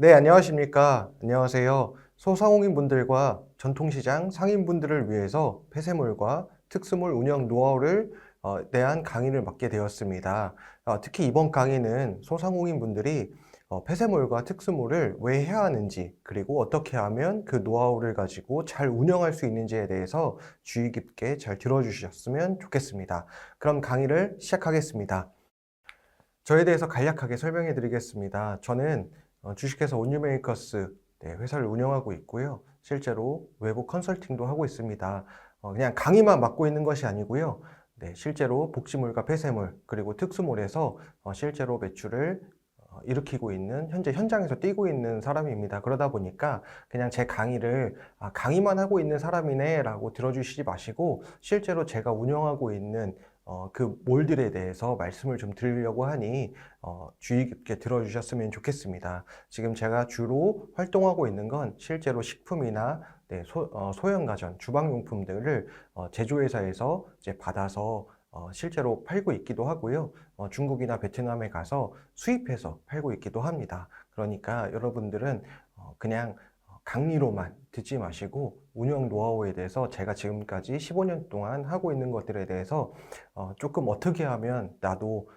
네, 안녕하십니까. 안녕하세요. 소상공인분들과 전통시장 상인분들을 위해서 폐쇄물과 특수물 운영 노하우를 대한 강의를 맡게 되었습니다. 특히 이번 강의는 소상공인분들이 폐쇄물과 특수물을 왜 해야 하는지, 그리고 어떻게 하면 그 노하우를 가지고 잘 운영할 수 있는지에 대해서 주의 깊게 잘 들어주셨으면 좋겠습니다. 그럼 강의를 시작하겠습니다. 저에 대해서 간략하게 설명해 드리겠습니다. 저는 주식회사 온유메이커스 회사를 운영하고 있고요. 실제로 외부 컨설팅도 하고 있습니다. 그냥 강의만 맡고 있는 것이 아니고요. 실제로 복지물과 폐쇄물 그리고 특수물에서 실제로 매출을 일으키고 있는, 현재 현장에서 뛰고 있는 사람입니다. 그러다 보니까 그냥 제 강의를 강의만 하고 있는 사람이네 라고 들어주시지 마시고, 실제로 제가 운영하고 있는 그 몰들에 대해서 말씀을 좀 드리려고 하니 주의 깊게 들어주셨으면 좋겠습니다. 지금 제가 주로 활동하고 있는 건 실제로 식품이나 소형가전, 주방용품들을 제조회사에서 이제 받아서 실제로 팔고 있기도 하고요. 중국이나 베트남에 가서 수입해서 팔고 있기도 합니다. 그러니까 여러분들은 그냥 강의로만 듣지 마시고 운영 노하우에 대해서 제가 지금까지 15년 동안 하고 있는 것들에 대해서 조금 어떻게 하면 나도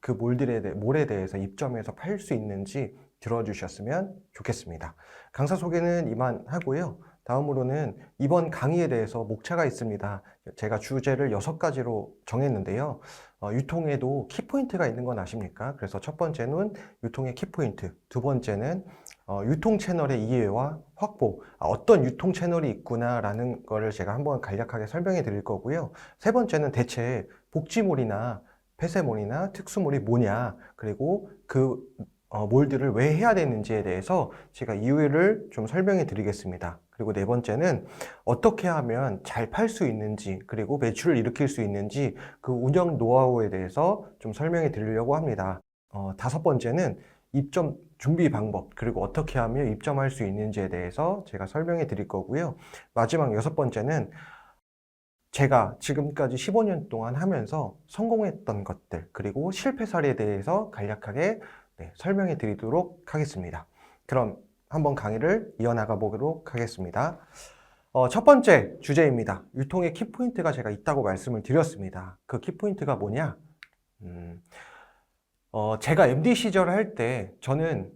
그 몰에 대해서 입점해서 팔 수 있는지 들어주셨으면 좋겠습니다. 강사 소개는 이만 하고요. 다음으로는 이번 강의에 대해서 목차가 있습니다. 제가 주제를 6가지로 정했는데요. 유통에도 키포인트가 있는 건 아십니까? 그래서 첫 번째는 유통의 키포인트, 두 번째는 유통 채널의 이해와 확보, 어떤 유통 채널이 있구나라는 거를 제가 한번 간략하게 설명해 드릴 거고요. 세 번째는 대체 복지몰이나 폐쇄몰이나 특수몰이 뭐냐, 그리고 그 몰들을 왜 해야 되는지에 대해서 제가 이유를 좀 설명해 드리겠습니다. 그리고 네 번째는 어떻게 하면 잘 팔 수 있는지, 그리고 매출을 일으킬 수 있는지 그 운영 노하우에 대해서 좀 설명해 드리려고 합니다. 다섯 번째는 입점 준비 방법, 그리고 어떻게 하면 입점할 수 있는지에 대해서 제가 설명해 드릴 거고요. 마지막 여섯 번째는 제가 지금까지 15년 동안 하면서 성공했던 것들, 그리고 실패 사례에 대해서 간략하게 설명해 드리도록 하겠습니다. 그럼 한번 강의를 이어나가 보도록 하겠습니다. 첫 번째 주제입니다. 유통의 키포인트가 제가 있다고 말씀을 드렸습니다. 그 키포인트가 뭐냐? 제가 MD 시절 할 때 저는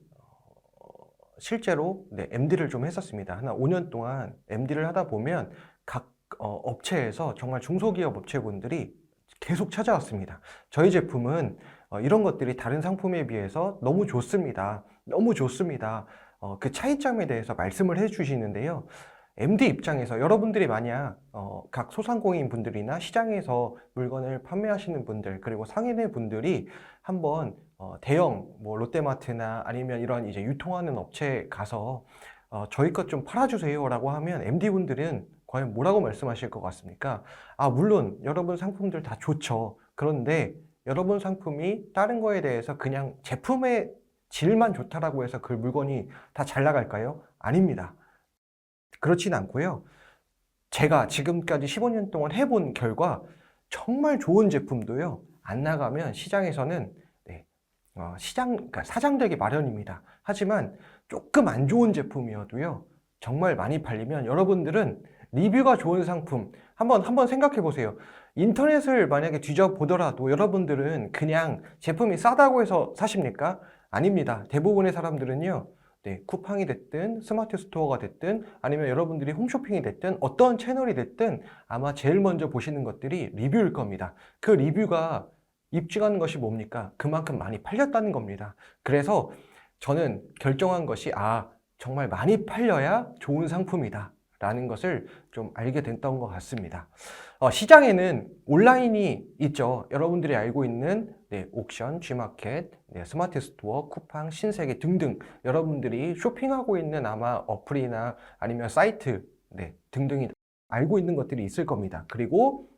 실제로 MD를 좀 했었습니다. 한 5년 동안 MD를 하다 보면 각 업체에서 정말 중소기업 업체분들이 계속 찾아왔습니다. 저희 제품은 이런 것들이 다른 상품에 비해서 너무 좋습니다. 너무 좋습니다. 그 차이점에 대해서 말씀을 해 주시는데요. MD 입장에서 여러분들이 만약 각 소상공인 분들이나 시장에서 물건을 판매하시는 분들, 그리고 상인의 분들이 한번 대형 뭐 롯데마트나 아니면 이런 이제 유통하는 업체에 가서 저희 것 좀 팔아주세요 라고 하면 MD분들은 과연 뭐라고 말씀하실 것 같습니까? 물론 여러분 상품들 다 좋죠. 그런데 여러분 상품이 다른 거에 대해서 그냥 제품의 질만 좋다라고 해서 그 물건이 다 잘 나갈까요? 아닙니다. 그렇진 않고요. 제가 지금까지 15년 동안 해본 결과 정말 좋은 제품도요, 안 나가면 시장에서는 그러니까 사장되기 마련입니다. 하지만 조금 안 좋은 제품이어도요, 정말 많이 팔리면 여러분들은 리뷰가 좋은 상품, 한번 생각해 보세요. 인터넷을 만약에 뒤져보더라도 여러분들은 그냥 제품이 싸다고 해서 사십니까? 아닙니다. 대부분의 사람들은요, 쿠팡이 됐든 스마트 스토어가 됐든 아니면 여러분들이 홈쇼핑이 됐든 어떤 채널이 됐든 아마 제일 먼저 보시는 것들이 리뷰일 겁니다. 그 리뷰가 입증하는 것이 뭡니까? 그만큼 많이 팔렸다는 겁니다. 그래서 저는 결정한 것이 정말 많이 팔려야 좋은 상품이다 라는 것을 좀 알게 됐던 것 같습니다. 시장에는 온라인이 있죠. 여러분들이 알고 있는 옥션, G마켓, 스마트 스토어, 쿠팡, 신세계 등등 여러분들이 쇼핑하고 있는 아마 어플이나 아니면 사이트 등등이 알고 있는 것들이 있을 겁니다. 그리고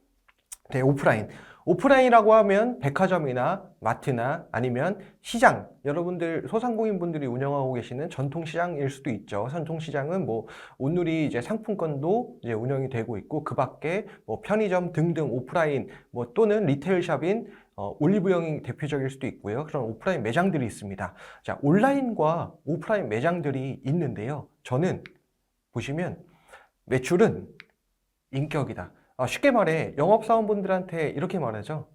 오프라인. 오프라인이라고 하면 백화점이나 마트나 아니면 시장, 여러분들 소상공인분들이 운영하고 계시는 전통시장일 수도 있죠. 전통시장은 뭐 오늘이 이제 상품권도 이제 운영이 되고 있고, 그 밖에 뭐 편의점 등등 오프라인 뭐 또는 리테일샵인 올리브영이 대표적일 수도 있고요. 그런 오프라인 매장들이 있습니다. 자, 온라인과 오프라인 매장들이 있는데요. 저는 보시면 매출은 인격이다. 쉽게 말해 영업사원분들한테 이렇게 말하죠.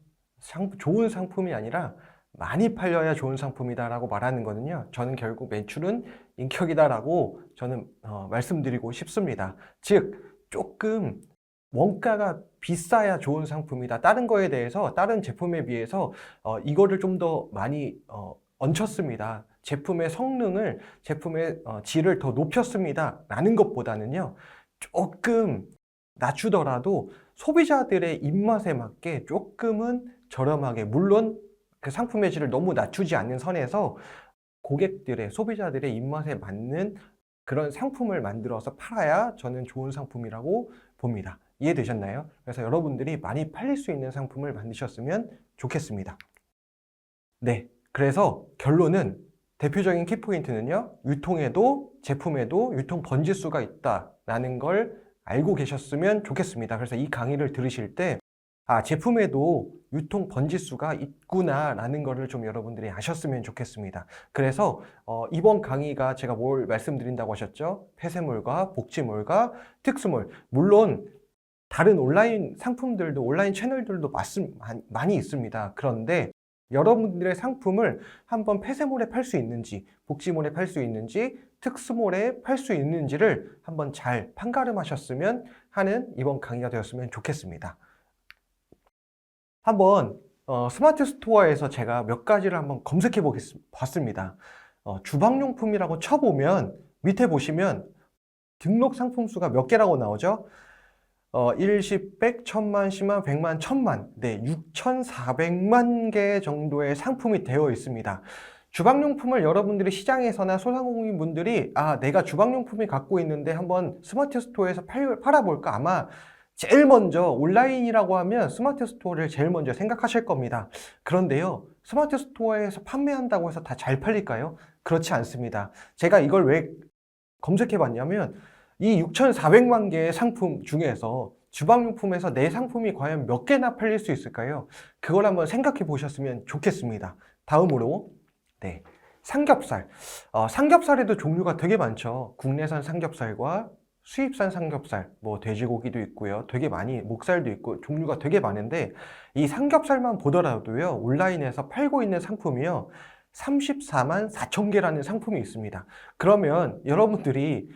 좋은 상품이 아니라 많이 팔려야 좋은 상품이다 라고 말하는 거는요, 저는 결국 매출은 인격이다 라고 저는 말씀드리고 싶습니다. 즉 조금 원가가 비싸야 좋은 상품이다, 다른 거에 대해서, 다른 제품에 비해서 이거를 좀 더 많이 얹혔습니다, 제품의 성능을, 제품의 질을 더 높였습니다 라는 것보다는요, 조금 낮추더라도 소비자들의 입맛에 맞게 조금은 저렴하게, 물론 그 상품의 질을 너무 낮추지 않는 선에서 고객들의, 소비자들의 입맛에 맞는 그런 상품을 만들어서 팔아야 저는 좋은 상품이라고 봅니다. 이해되셨나요? 그래서 여러분들이 많이 팔릴 수 있는 상품을 만드셨으면 좋겠습니다. 네, 그래서 결론은, 대표적인 키포인트는요, 유통에도 제품에도 유통 번지수가 있다라는 걸 알고 계셨으면 좋겠습니다. 그래서 이 강의를 들으실 때 제품에도 유통 번지수가 있구나라는 거를 좀 여러분들이 아셨으면 좋겠습니다. 그래서 이번 강의가 제가 뭘 말씀드린다고 하셨죠? 폐쇄물과 복지물과 특수물, 물론 다른 온라인 상품들도, 온라인 채널들도 많이 있습니다. 그런데 여러분들의 상품을 한번 폐쇄물에 팔 수 있는지, 복지물에 팔 수 있는지, 특수물에 팔 수 있는지를 한번 잘 판가름하셨으면 하는 이번 강의가 되었으면 좋겠습니다. 한번 스마트 스토어에서 제가 몇 가지를 한번 검색해 봤습니다. 주방용품이라고 쳐보면 밑에 보시면 등록 상품 수가 몇 개라고 나오죠? 1, 10, 100, 1000만, 10만, 100만, 1000만, 네, 6400만 개 정도의 상품이 되어 있습니다. 주방용품을 여러분들이 시장에서나 소상공인분들이 내가 주방용품이 갖고 있는데 한번 스마트 스토어에서 팔아볼까, 아마 제일 먼저 온라인이라고 하면 스마트 스토어를 제일 먼저 생각하실 겁니다. 그런데요, 스마트 스토어에서 판매한다고 해서 다 잘 팔릴까요? 그렇지 않습니다. 제가 이걸 왜 검색해 봤냐면, 이 6,400만 개의 상품 중에서 주방용품에서 내 상품이 과연 몇 개나 팔릴 수 있을까요? 그걸 한번 생각해 보셨으면 좋겠습니다. 다음으로, 네, 삼겹살. 삼겹살에도 종류가 되게 많죠. 국내산 삼겹살과 수입산 삼겹살, 뭐 돼지고기도 있고요. 되게 많이, 목살도 있고 종류가 되게 많은데, 이 삼겹살만 보더라도요, 온라인에서 팔고 있는 상품이요, 34만 4천 개라는 상품이 있습니다. 그러면 여러분들이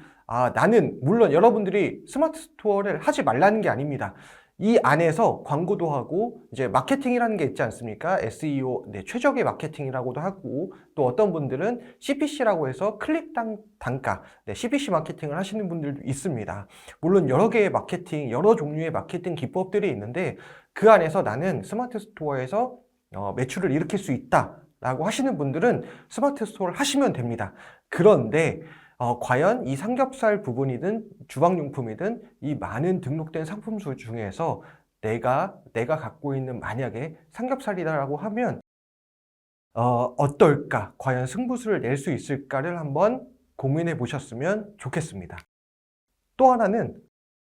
나는, 물론 여러분들이 스마트 스토어를 하지 말라는 게 아닙니다. 이 안에서 광고도 하고 이제 마케팅이라는 게 있지 않습니까? SEO, 네, 최적의 마케팅이라고도 하고, 또 어떤 분들은 CPC라고 해서 클릭당 단가, 네, CPC 마케팅을 하시는 분들도 있습니다. 물론 여러 개의 마케팅, 여러 종류의 마케팅 기법들이 있는데, 그 안에서 나는 스마트 스토어에서 매출을 일으킬 수 있다 라고 하시는 분들은 스마트 스토어를 하시면 됩니다. 그런데 과연 이 삼겹살 부분이든 주방용품이든 이 많은 등록된 상품 수 중에서 내가 갖고 있는, 만약에 삼겹살이다라고 하면 어떨까? 과연 승부수를 낼 수 있을까를 한번 고민해 보셨으면 좋겠습니다. 또 하나는,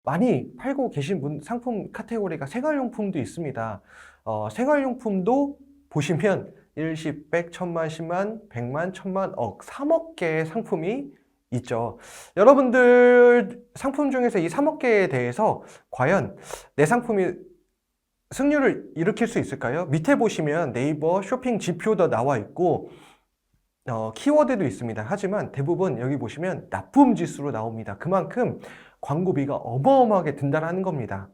많이 팔고 계신 상품 카테고리가 생활용품도 있습니다. 생활용품도 보시면 1, 10, 100, 1000만, 10만, 100만, 1000만, 억, 3억 개의 상품이 있죠. 여러분들 상품 중에서 이 3억 개에 대해서 과연 내 상품이 승률을 일으킬 수 있을까요? 밑에 보시면 네이버 쇼핑 지표도 나와 있고 키워드도 있습니다. 하지만 대부분 여기 보시면 납품 지수로 나옵니다. 그만큼 광고비가 어마어마하게 든다는 겁니다.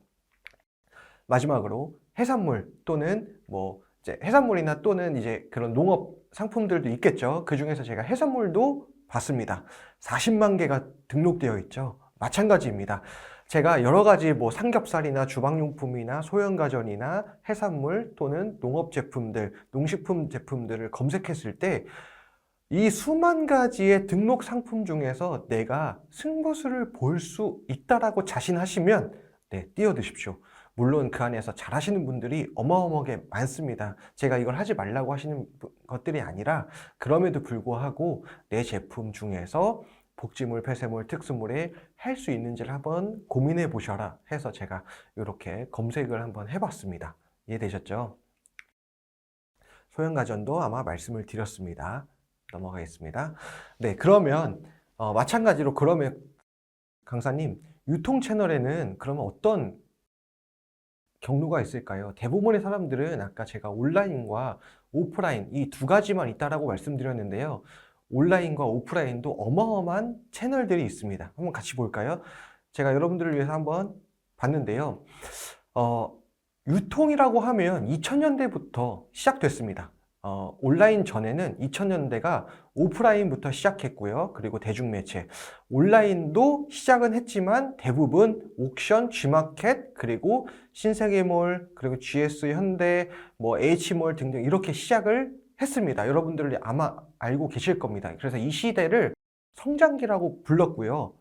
마지막으로 해산물 또는 뭐 이제 해산물이나 또는 이제 그런 농업 상품들도 있겠죠. 그 중에서 제가 해산물도 봤습니다. 40만 개가 등록되어 있죠. 마찬가지입니다. 제가 여러 가지 뭐 삼겹살이나 주방용품이나 소형가전이나 해산물 또는 농업 제품들, 농식품 제품들을 검색했을 때 이 수만 가지의 등록 상품 중에서 내가 승부수를 볼 수 있다라고 자신하시면, 네, 뛰어드십시오. 물론 그 안에서 잘하시는 분들이 어마어마하게 많습니다. 제가 이걸 하지 말라고 하시는 것들이 아니라 그럼에도 불구하고 내 제품 중에서 복지물, 폐쇄물, 특수물에 할 수 있는지를 한번 고민해 보셔라 해서 제가 이렇게 검색을 한번 해봤습니다. 이해되셨죠? 소형가전도 아마 말씀을 드렸습니다. 넘어가겠습니다. 네, 그러면 마찬가지로 그러면 강사님, 유통 채널에는 그러면 어떤 경로가 있을까요? 대부분의 사람들은 아까 제가 온라인과 오프라인 이 두 가지만 있다라고 말씀드렸는데요. 온라인과 오프라인도 어마어마한 채널들이 있습니다. 한번 같이 볼까요? 제가 여러분들을 위해서 한번 봤는데요. 유통이라고 하면 2000년대부터 시작됐습니다. 온라인 전에는 2000년대가 오프라인부터 시작했고요. 그리고 대중매체. 온라인도 시작은 했지만 대부분 옥션, G마켓, 그리고 신세계몰, 그리고 GS 현대, 뭐 H몰 등등 이렇게 시작을 했습니다. 여러분들이 아마 알고 계실 겁니다. 그래서 이 시대를 성장기라고 불렀고요.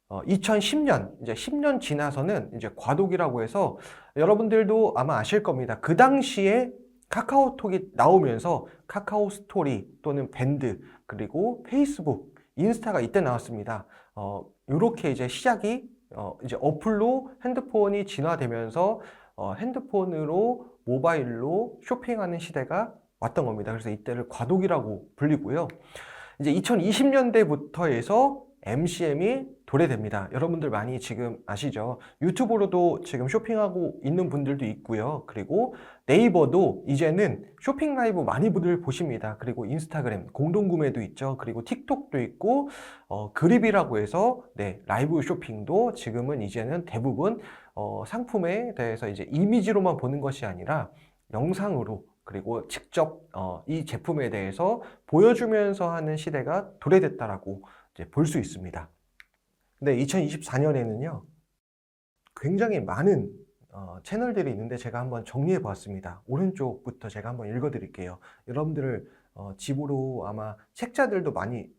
2010년, 이제 10년 지나서는 이제 과도기라고 해서 여러분들도 아마 아실 겁니다. 그 당시에 카카오톡이 나오면서 카카오 스토리 또는 밴드 그리고 페이스북, 인스타가 이때 나왔습니다. 이렇게 이제 시작이 이제 어플로 핸드폰이 진화되면서 핸드폰으로 모바일로 쇼핑하는 시대가 왔던 겁니다. 그래서 이때를 과도기라고 불리고요. 이제 2020년대부터 해서 MCM이 도래됩니다. 여러분들 많이 지금 아시죠? 유튜브로도 지금 쇼핑하고 있는 분들도 있고요. 그리고 네이버도 이제는 쇼핑 라이브 많이들 보십니다. 그리고 인스타그램 공동구매도 있죠. 그리고 틱톡도 있고 그립이라고 해서 네, 라이브 쇼핑도 지금은 이제는 대부분 상품에 대해서 이제 이미지로만 보는 것이 아니라 영상으로 그리고 직접 이 제품에 대해서 보여주면서 하는 시대가 도래됐다라고 볼 수 있습니다. 근데 2024년에는요, 굉장히 많은 채널들이 있는데 제가 한번 정리해 보았습니다. 오른쪽부터 제가 한번 읽어 드릴게요. 여러분들 집으로 아마 책자들도 많이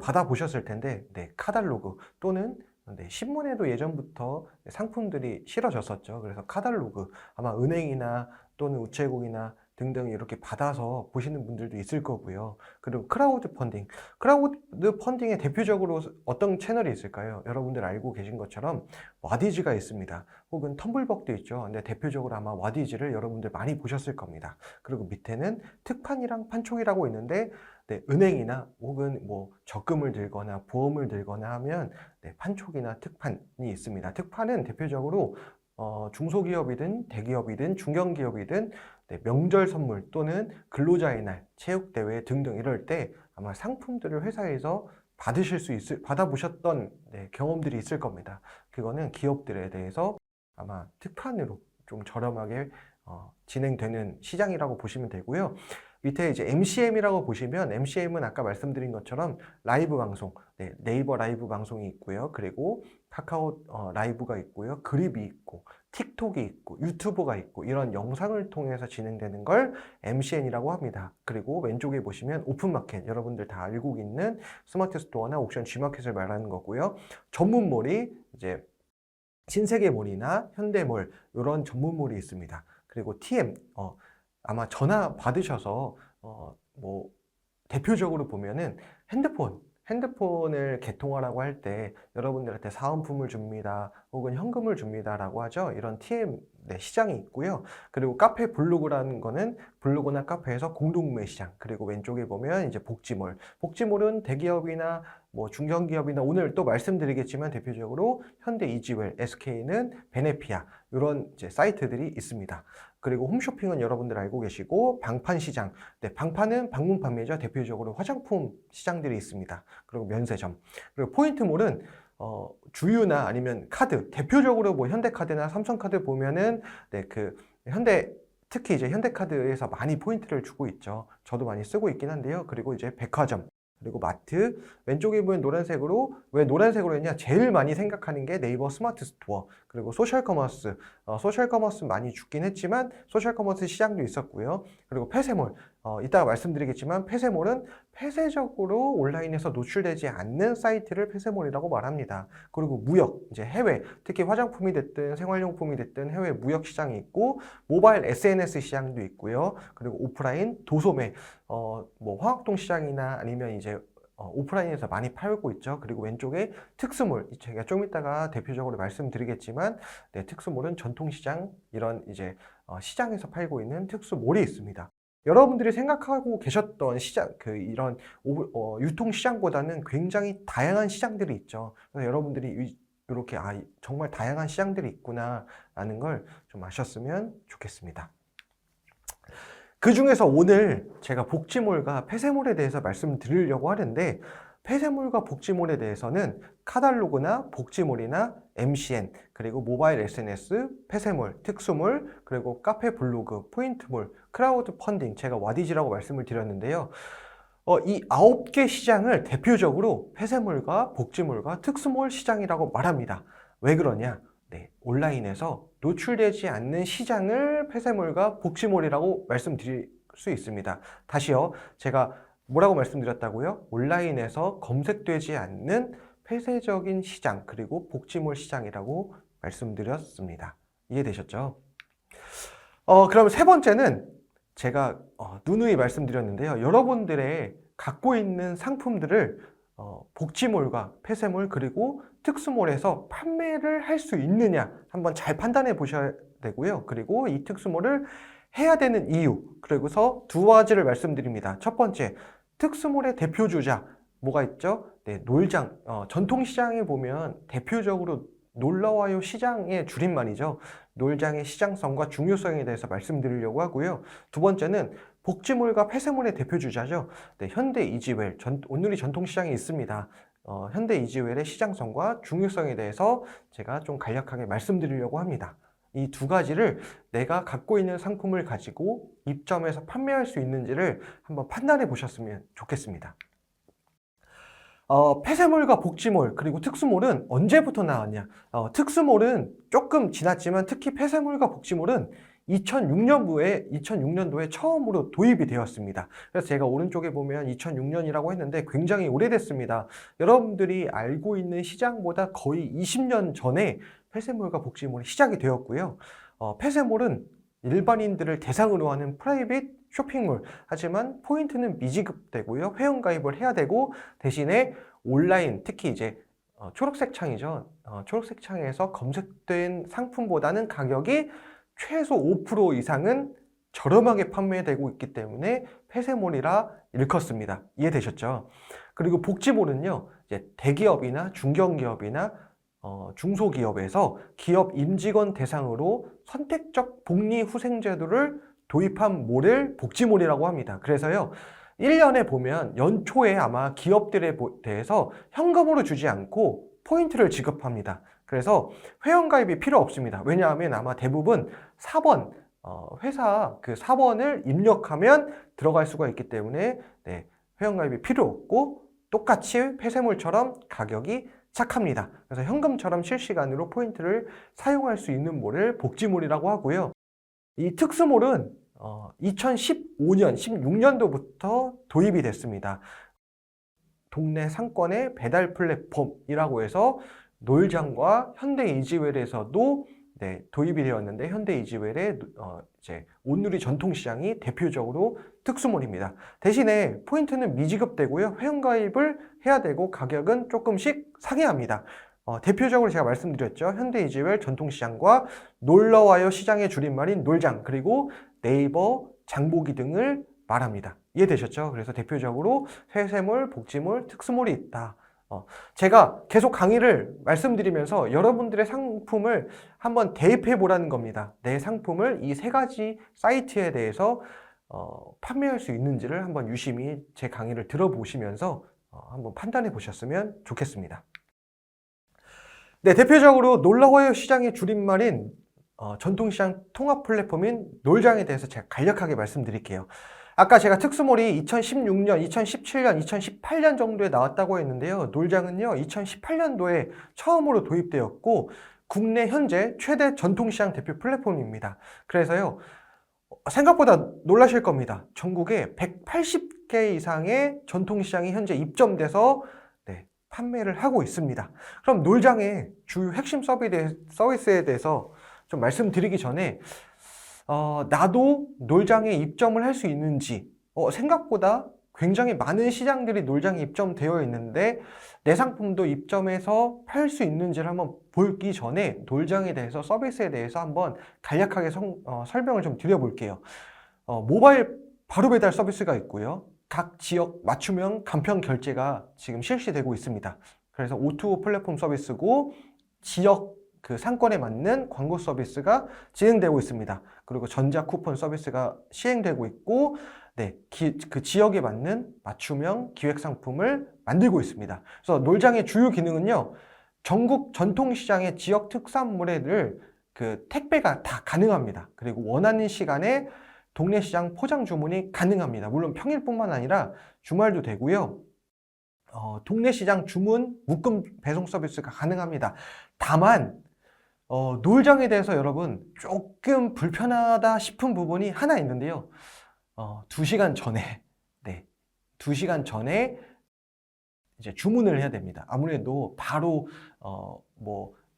받아보셨을 텐데, 네, 카탈로그 또는 네, 신문에도 예전부터 상품들이 실어졌었죠. 그래서 카탈로그, 아마 은행이나 또는 우체국이나 등등 이렇게 받아서 보시는 분들도 있을 거고요. 그리고 크라우드 펀딩. 크라우드 펀딩의 대표적으로 어떤 채널이 있을까요? 여러분들 알고 계신 것처럼 와디즈가 있습니다. 혹은 텀블벅도 있죠. 근데 대표적으로 아마 와디즈를 여러분들 많이 보셨을 겁니다. 그리고 밑에는 특판이랑 판촉이라고 있는데 네, 은행이나 혹은 뭐 적금을 들거나 보험을 들거나 하면 네, 판촉이나 특판이 있습니다. 특판은 대표적으로 중소기업이든 대기업이든 중견기업이든 네, 명절 선물 또는 근로자의 날, 체육대회 등등 이럴 때 아마 상품들을 회사에서 받아보셨던 네, 경험들이 있을 겁니다. 그거는 기업들에 대해서 아마 특판으로 좀 저렴하게 진행되는 시장이라고 보시면 되고요. 밑에 이제 MCM이라고 보시면 MCM은 아까 말씀드린 것처럼 라이브 방송, 네, 네이버 라이브 방송이 있고요. 그리고 카카오 라이브가 있고요. 그립이 있고 틱톡이 있고 유튜브가 있고 이런 영상을 통해서 진행되는 걸 MCN이라고 합니다. 그리고 왼쪽에 보시면 오픈마켓, 여러분들 다 알고 있는 스마트 스토어나 옥션 G마켓을 말하는 거고요. 전문몰이 이제 신세계몰이나 현대몰 이런 전문몰이 있습니다. 그리고 TM 아마 전화 받으셔서 뭐 대표적으로 보면은 핸드폰을 개통하라고 할 때 여러분들한테 사은품을 줍니다. 혹은 현금을 줍니다라고 하죠. 이런 TM 네, 시장이 있고요. 그리고 카페 블로그라는 거는 블로그나 카페에서 공동구매 시장. 그리고 왼쪽에 보면 이제 복지몰. 복지몰은 대기업이나 뭐 중견기업이나 오늘 또 말씀드리겠지만 대표적으로 현대 이지웰, SK는 베네피아 이런 이제 사이트들이 있습니다. 그리고 홈쇼핑은 여러분들 알고 계시고 방판 시장, 네, 방판은 방문 판매죠. 대표적으로 화장품 시장들이 있습니다. 그리고 면세점, 그리고 포인트몰은 주유나 아니면 카드, 대표적으로 뭐 현대카드나 삼성카드 보면은 네, 그 특히 이제 현대카드에서 많이 포인트를 주고 있죠. 저도 많이 쓰고 있긴 한데요. 그리고 이제 백화점, 그리고 마트, 왼쪽에 보면 노란색으로, 왜 노란색으로 했냐? 제일 많이 생각하는 게 네이버 스마트 스토어, 그리고 소셜 커머스, 소셜 커머스 많이 죽긴 했지만 소셜 커머스 시장도 있었고요. 그리고 폐쇄몰, 이따가 말씀드리겠지만 폐쇄몰은 폐쇄적으로 온라인에서 노출되지 않는 사이트를 폐쇄몰이라고 말합니다. 그리고 무역, 이제 해외, 특히 화장품이 됐든 생활용품이 됐든 해외 무역 시장이 있고 모바일 SNS 시장도 있고요. 그리고 오프라인 도소매, 뭐 화학동 시장이나 아니면 이제 오프라인에서 많이 팔고 있죠. 그리고 왼쪽에 특수몰, 제가 좀 이따가 대표적으로 말씀드리겠지만, 네, 특수몰은 전통시장, 이런 이제 시장에서 팔고 있는 특수몰이 있습니다. 여러분들이 생각하고 계셨던 시장, 이런 유통시장보다는 굉장히 다양한 시장들이 있죠. 그래서 여러분들이 이렇게 정말 다양한 시장들이 있구나라는 걸 좀 아셨으면 좋겠습니다. 그 중에서 오늘 제가 복지몰과 폐쇄몰에 대해서 말씀드리려고 하는데, 폐쇄몰과 복지몰에 대해서는 카탈로그나 복지몰이나 MCN, 그리고 모바일 SNS, 폐쇄몰, 특수몰, 그리고 카페 블로그, 포인트몰, 크라우드 펀딩, 제가 와디즈라고 말씀을 드렸는데요. 이 9개 시장을 대표적으로 폐쇄몰과 복지몰과 특수몰 시장이라고 말합니다. 왜 그러냐? 네, 온라인에서 노출되지 않는 시장을 폐쇄몰과 복지몰이라고 말씀드릴 수 있습니다. 다시요, 제가 뭐라고 말씀드렸다고요? 온라인에서 검색되지 않는 폐쇄적인 시장, 그리고 복지몰 시장이라고 말씀드렸습니다. 이해되셨죠? 그럼 세 번째는 제가 누누이 말씀드렸는데요. 여러분들의 갖고 있는 상품들을 복지몰과 폐쇄몰 그리고 특수몰에서 판매를 할 수 있느냐 한번 잘 판단해 보셔야 되고요. 그리고 이 특수몰을 해야 되는 이유, 그리고서 두 가지를 말씀드립니다. 첫 번째, 특수몰의 대표주자 뭐가 있죠? 네, 놀장. 전통시장에 보면 대표적으로 놀러와요 시장의 줄임말이죠. 놀장의 시장성과 중요성에 대해서 말씀드리려고 하고요. 두 번째는 복지몰과 폐쇄몰의 대표주자죠. 네, 현대 이지웰, 오늘이 전통시장에 있습니다. 현대 이지웰의 시장성과 중요성에 대해서 제가 좀 간략하게 말씀드리려고 합니다. 이 두 가지를 내가 갖고 있는 상품을 가지고 입점해서 판매할 수 있는지를 한번 판단해 보셨으면 좋겠습니다. 폐쇄몰과 복지몰 그리고 특수몰은 언제부터 나왔냐? 특수몰은 조금 지났지만 특히 폐쇄몰과 복지몰은 2006년도에 처음으로 도입이 되었습니다. 그래서 제가 오른쪽에 보면 2006년이라고 했는데 굉장히 오래됐습니다. 여러분들이 알고 있는 시장보다 거의 20년 전에 폐쇄몰과 복지몰이 시작이 되었고요. 폐쇄몰은 일반인들을 대상으로 하는 프라이빗 쇼핑몰, 하지만 포인트는 미지급되고요. 회원가입을 해야 되고 대신에 온라인, 특히 이제 초록색 창이죠. 초록색 창에서 검색된 상품보다는 가격이 최소 5% 이상은 저렴하게 판매되고 있기 때문에 폐쇄몰이라 일컫습니다. 이해되셨죠? 그리고 복지몰은요, 이제 대기업이나 중견기업이나 중소기업에서 기업 임직원 대상으로 선택적 복리후생제도를 도입한 몰을 복지몰이라고 합니다. 그래서요, 1년에 보면 연초에 아마 기업들에 대해서 현금으로 주지 않고 포인트를 지급합니다. 그래서 회원가입이 필요 없습니다. 왜냐하면 아마 대부분 4번, 회사 그 4번을 입력하면 들어갈 수가 있기 때문에 네, 회원가입이 필요 없고 똑같이 폐쇄몰처럼 가격이 착합니다. 그래서 현금처럼 실시간으로 포인트를 사용할 수 있는 몰을 복지몰이라고 하고요. 이 특수몰은 2015년, 16년도부터 도입이 됐습니다. 동네 상권의 배달 플랫폼이라고 해서 놀장과 현대 이지웰에서도 네, 도입이 되었는데 현대 이지웰의 이제 온누리 전통시장이 대표적으로 특수몰입니다. 대신에 포인트는 미지급되고요. 회원가입을 해야 되고 가격은 조금씩 상이합니다. 대표적으로 제가 말씀드렸죠. 현대 이지웰 전통시장과 놀러와요 시장의 줄임말인 놀장, 그리고 네이버 장보기 등을 말합니다. 이해되셨죠? 그래서 대표적으로 폐쇄몰, 복지몰, 특수몰이 있다. 제가 계속 강의를 말씀드리면서 여러분들의 상품을 한번 대입해 보라는 겁니다. 내 상품을 이 세 가지 사이트에 대해서 판매할 수 있는지를 한번 유심히 제 강의를 들어보시면서 한번 판단해 보셨으면 좋겠습니다. 네, 대표적으로 놀러와요 시장의 줄임말인 전통시장 통합 플랫폼인 놀장에 대해서 제가 간략하게 말씀드릴게요. 아까 제가 특수몰이 2016년, 2017년, 2018년 정도에 나왔다고 했는데요. 놀장은요, 2018년도에 처음으로 도입되었고 국내 현재 최대 전통시장 대표 플랫폼입니다. 그래서요, 생각보다 놀라실 겁니다. 전국에 180개 이상의 전통시장이 현재 입점돼서 판매를 하고 있습니다. 그럼 놀장의 주요 핵심 서비스에 대해서 좀 말씀드리기 전에 나도 놀장에 입점을 할 수 있는지, 생각보다 굉장히 많은 시장들이 놀장에 입점되어 있는데 내 상품도 입점해서 팔 수 있는지를 한번 보기 전에 놀장에 대해서, 서비스에 대해서 한번 간략하게 설명을 좀 드려볼게요. 모바일 바로 배달 서비스가 있고요. 각 지역 맞춤형 간편 결제가 지금 실시되고 있습니다. 그래서 O2O 플랫폼 서비스고 지역 그 상권에 맞는 광고 서비스가 진행되고 있습니다. 그리고 전자 쿠폰 서비스가 시행되고 있고, 그 지역에 맞는 맞춤형 기획 상품을 만들고 있습니다. 그래서 놀장의 주요 기능은요, 전국 전통시장의 지역 특산물을 그 택배가 다 가능합니다. 그리고 원하는 시간에 동네 시장 포장 주문이 가능합니다. 물론 평일뿐만 아니라 주말도 되고요. 동네 시장 주문 묶음 배송 서비스가 가능합니다. 다만 놀장에 대해서 여러분 조금 불편하다 싶은 부분이 하나 있는데요. 2시간 전에 2시간 전에 이제 주문을 해야 됩니다. 아무래도 바로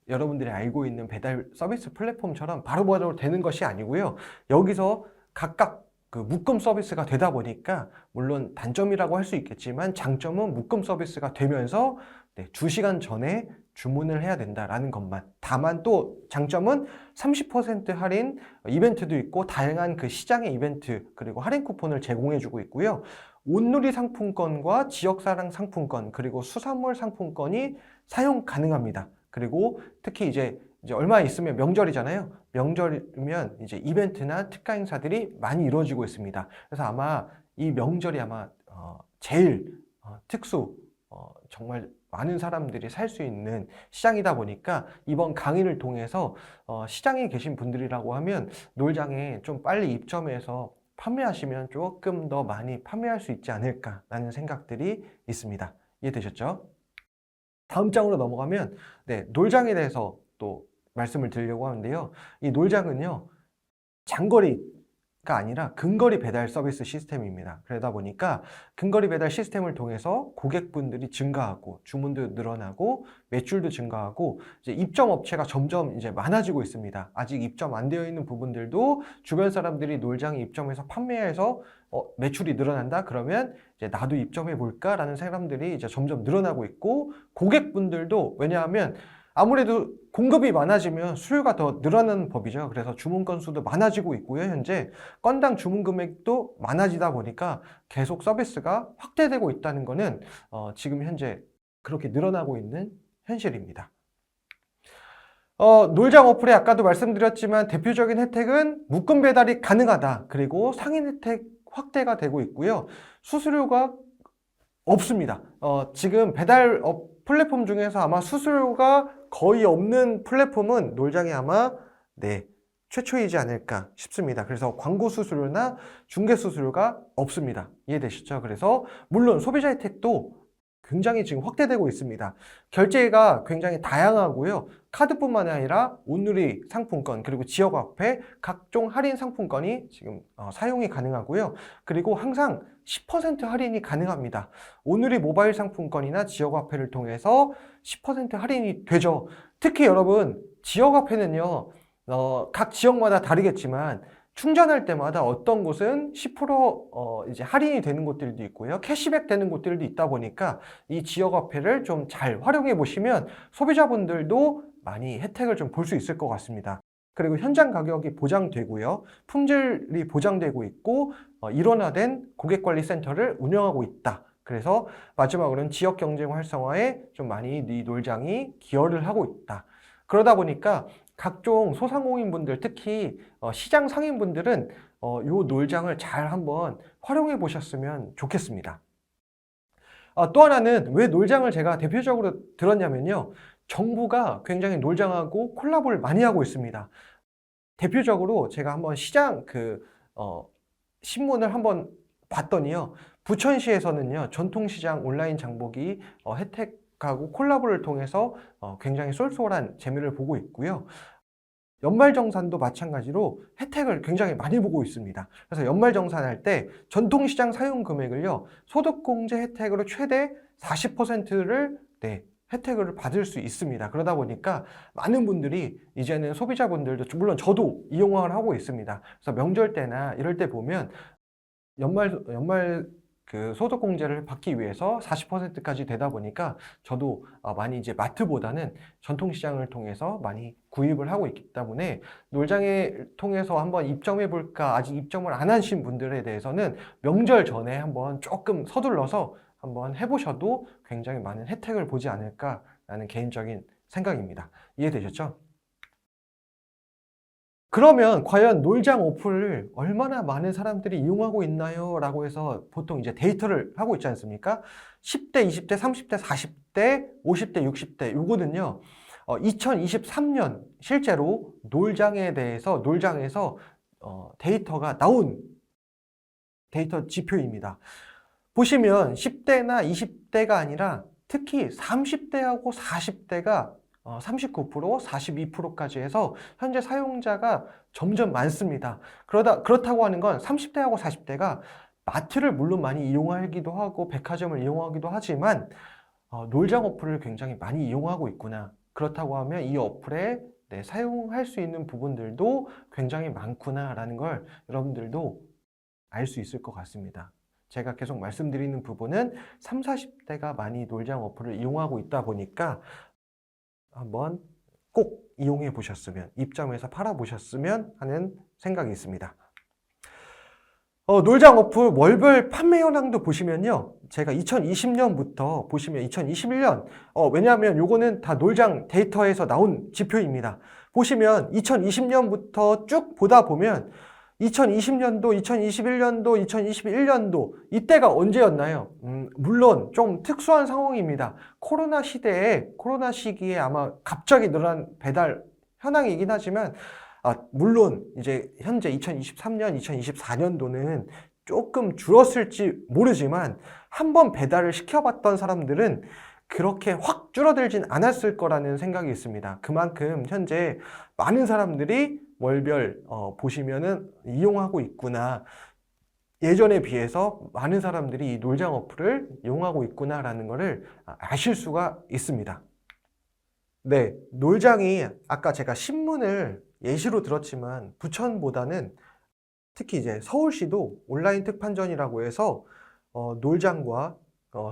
여러분들이 알고 있는 배달 서비스 플랫폼처럼 바로바로 되는 것이 아니고요. 여기서 각각 그 묶음 서비스가 되다 보니까 물론 단점이라고 할 수 있겠지만 장점은 묶음 서비스가 되면서 2시간 전에 주문을 해야 된다라는 것만. 다만 또 장점은 30% 할인 이벤트도 있고 다양한 그 시장의 이벤트 그리고 할인 쿠폰을 제공해주고 있고요. 온누리 상품권과 지역사랑 상품권 그리고 수산물 상품권이 사용 가능합니다. 그리고 특히 이제 얼마 있으면 명절이잖아요. 명절이면 이제 이벤트나 특가 행사들이 많이 이루어지고 있습니다. 그래서 아마 이 명절이 제일 정말 많은 사람들이 살 수 있는 시장이다 보니까 이번 강의를 통해서 시장에 계신 분들이라고 하면 놀장에 좀 빨리 입점해서 판매하시면 조금 더 많이 판매할 수 있지 않을까라는 생각들이 있습니다. 이해되셨죠? 다음 장으로 넘어가면 놀장에 대해서 또 말씀을 드리려고 하는데요. 이 놀장은요, 장거리가 아니라 근거리 배달 서비스 시스템입니다. 그러다 보니까 근거리 배달 시스템을 통해서 고객분들이 증가하고 주문도 늘어나고 매출도 증가하고 이제 입점 업체가 점점 이제 많아지고 있습니다. 아직 입점 안 되어 있는 부분들도 주변 사람들이 놀장에 입점해서 판매해서 매출이 늘어난다? 그러면 이제 나도 입점해 볼까라는 사람들이 이제 점점 늘어나고 있고, 고객분들도, 왜냐하면 아무래도 공급이 많아지면 수요가 더 늘어나는 법이죠. 그래서 주문 건수도 많아지고 있고요. 현재 건당 주문 금액도 많아지다 보니까 계속 서비스가 확대되고 있다는 것은 지금 현재 그렇게 늘어나고 있는 현실입니다. 놀장 어플에 아까도 말씀드렸지만 대표적인 혜택은 묶음 배달이 가능하다. 그리고 상인 혜택 확대가 되고 있고요. 수수료가 없습니다. 지금 배달 플랫폼 중에서 아마 수수료가 거의 없는 플랫폼은 놀장이 아마 최초이지 않을까 싶습니다. 그래서 광고 수수료나 중개 수수료가 없습니다. 이해되시죠? 그래서 물론 소비자 혜택도 굉장히 지금 확대되고 있습니다. 결제가 굉장히 다양하고요. 카드뿐만 아니라 온누리 상품권 그리고 지역화폐 각종 할인 상품권이 지금 사용이 가능하고요. 그리고 항상 10% 할인이 가능합니다. 온누리 모바일 상품권이나 지역화폐를 통해서 10% 할인이 되죠. 특히 여러분 지역화폐는요, 각 지역마다 다르겠지만 충전할 때마다 어떤 곳은 10% 이제 할인이 되는 곳들도 있고요. 캐시백 되는 곳들도 있다 보니까 이 지역화폐를 좀 잘 활용해 보시면 소비자분들도 많이 혜택을 좀 볼 수 있을 것 같습니다. 그리고 현장 가격이 보장되고요. 품질이 보장되고 있고 일원화된 고객관리센터를 운영하고 있다. 그래서 마지막으로는 지역 경쟁 활성화에 좀 많이 이 놀장이 기여를 하고 있다. 그러다 보니까 각종 소상공인분들, 특히 시장 상인분들은 요 놀장을 잘 한번 활용해 보셨으면 좋겠습니다. 또 하나는 왜 놀장을 제가 대표적으로 들었냐면요. 정부가 굉장히 놀장하고 콜라보를 많이 하고 있습니다. 대표적으로 제가 한번 시장 신문을 한번 봤더니요. 부천시에서는요. 전통시장 온라인 장보기 혜택하고 콜라보를 통해서 굉장히 쏠쏠한 재미를 보고 있고요. 연말정산도 마찬가지로 혜택을 굉장히 많이 보고 있습니다. 그래서 연말정산할 때 전통시장 사용 금액을요, 소득공제 혜택으로 최대 40%를 혜택을 받을 수 있습니다. 그러다 보니까 많은 분들이 이제는 소비자분들도, 물론 저도 이용을 하고 있습니다. 그래서 명절 때나 이럴 때 보면 연말 그 소득공제를 받기 위해서 40%까지 되다 보니까 저도 많이 이제 마트보다는 전통시장을 통해서 많이 구입을 하고 있기 때문에 놀장에 통해서 한번 입점해 볼까, 아직 입점을 안 하신 분들에 대해서는 명절 전에 한번 조금 서둘러서 한번 해보셔도 굉장히 많은 혜택을 보지 않을까라는 개인적인 생각입니다. 이해되셨죠? 그러면 과연 놀장 어플을 얼마나 많은 사람들이 이용하고 있나요? 라고 해서 보통 이제 데이터를 하고 있지 않습니까? 10대, 20대, 30대, 40대, 50대, 60대 요거는요. 2023년 실제로 놀장에서 데이터가 나온 데이터 지표입니다. 보시면 10대나 20대가 아니라 특히 30대하고 40대가 39%, 42%까지 해서 현재 사용자가 점점 많습니다. 그렇다고 하는 건 30대하고 40대가 마트를 물론 많이 이용하기도 하고 백화점을 이용하기도 하지만 놀장 어플을 굉장히 많이 이용하고 있구나. 그렇다고 하면 이 어플에 사용할 수 있는 부분들도 굉장히 많구나라는 걸 여러분들도 알 수 있을 것 같습니다. 제가 계속 말씀드리는 부분은 30, 40대가 많이 놀장 어플을 이용하고 있다 보니까 한번 꼭 이용해 보셨으면, 입점해서 팔아 보셨으면 하는 생각이 있습니다. 놀장 어플 월별 판매 현황도 보시면요, 제가 2020년부터 보시면 2021년, 왜냐하면 요거는 다 놀장 데이터에서 나온 지표입니다. 보시면 2020년부터 쭉 보다 보면 2020년도, 2021년도, 2021년도 이때가 언제였나요? 물론 좀 특수한 상황입니다. 코로나 시기에 아마 갑자기 늘어난 배달 현황이긴 하지만 물론 이제 현재 2023년, 2024년도는 조금 줄었을지 모르지만 한번 배달을 시켜봤던 사람들은 그렇게 확 줄어들진 않았을 거라는 생각이 있습니다. 그만큼 현재 많은 사람들이 월별 보시면은 이용하고 있구나. 예전에 비해서 많은 사람들이 이 놀장 어플을 이용하고 있구나라는 것을 아실 수가 있습니다. 네, 놀장이 아까 제가 신문을 예시로 들었지만 부천보다는 특히 이제 서울시도 온라인 특판전이라고 해서 놀장과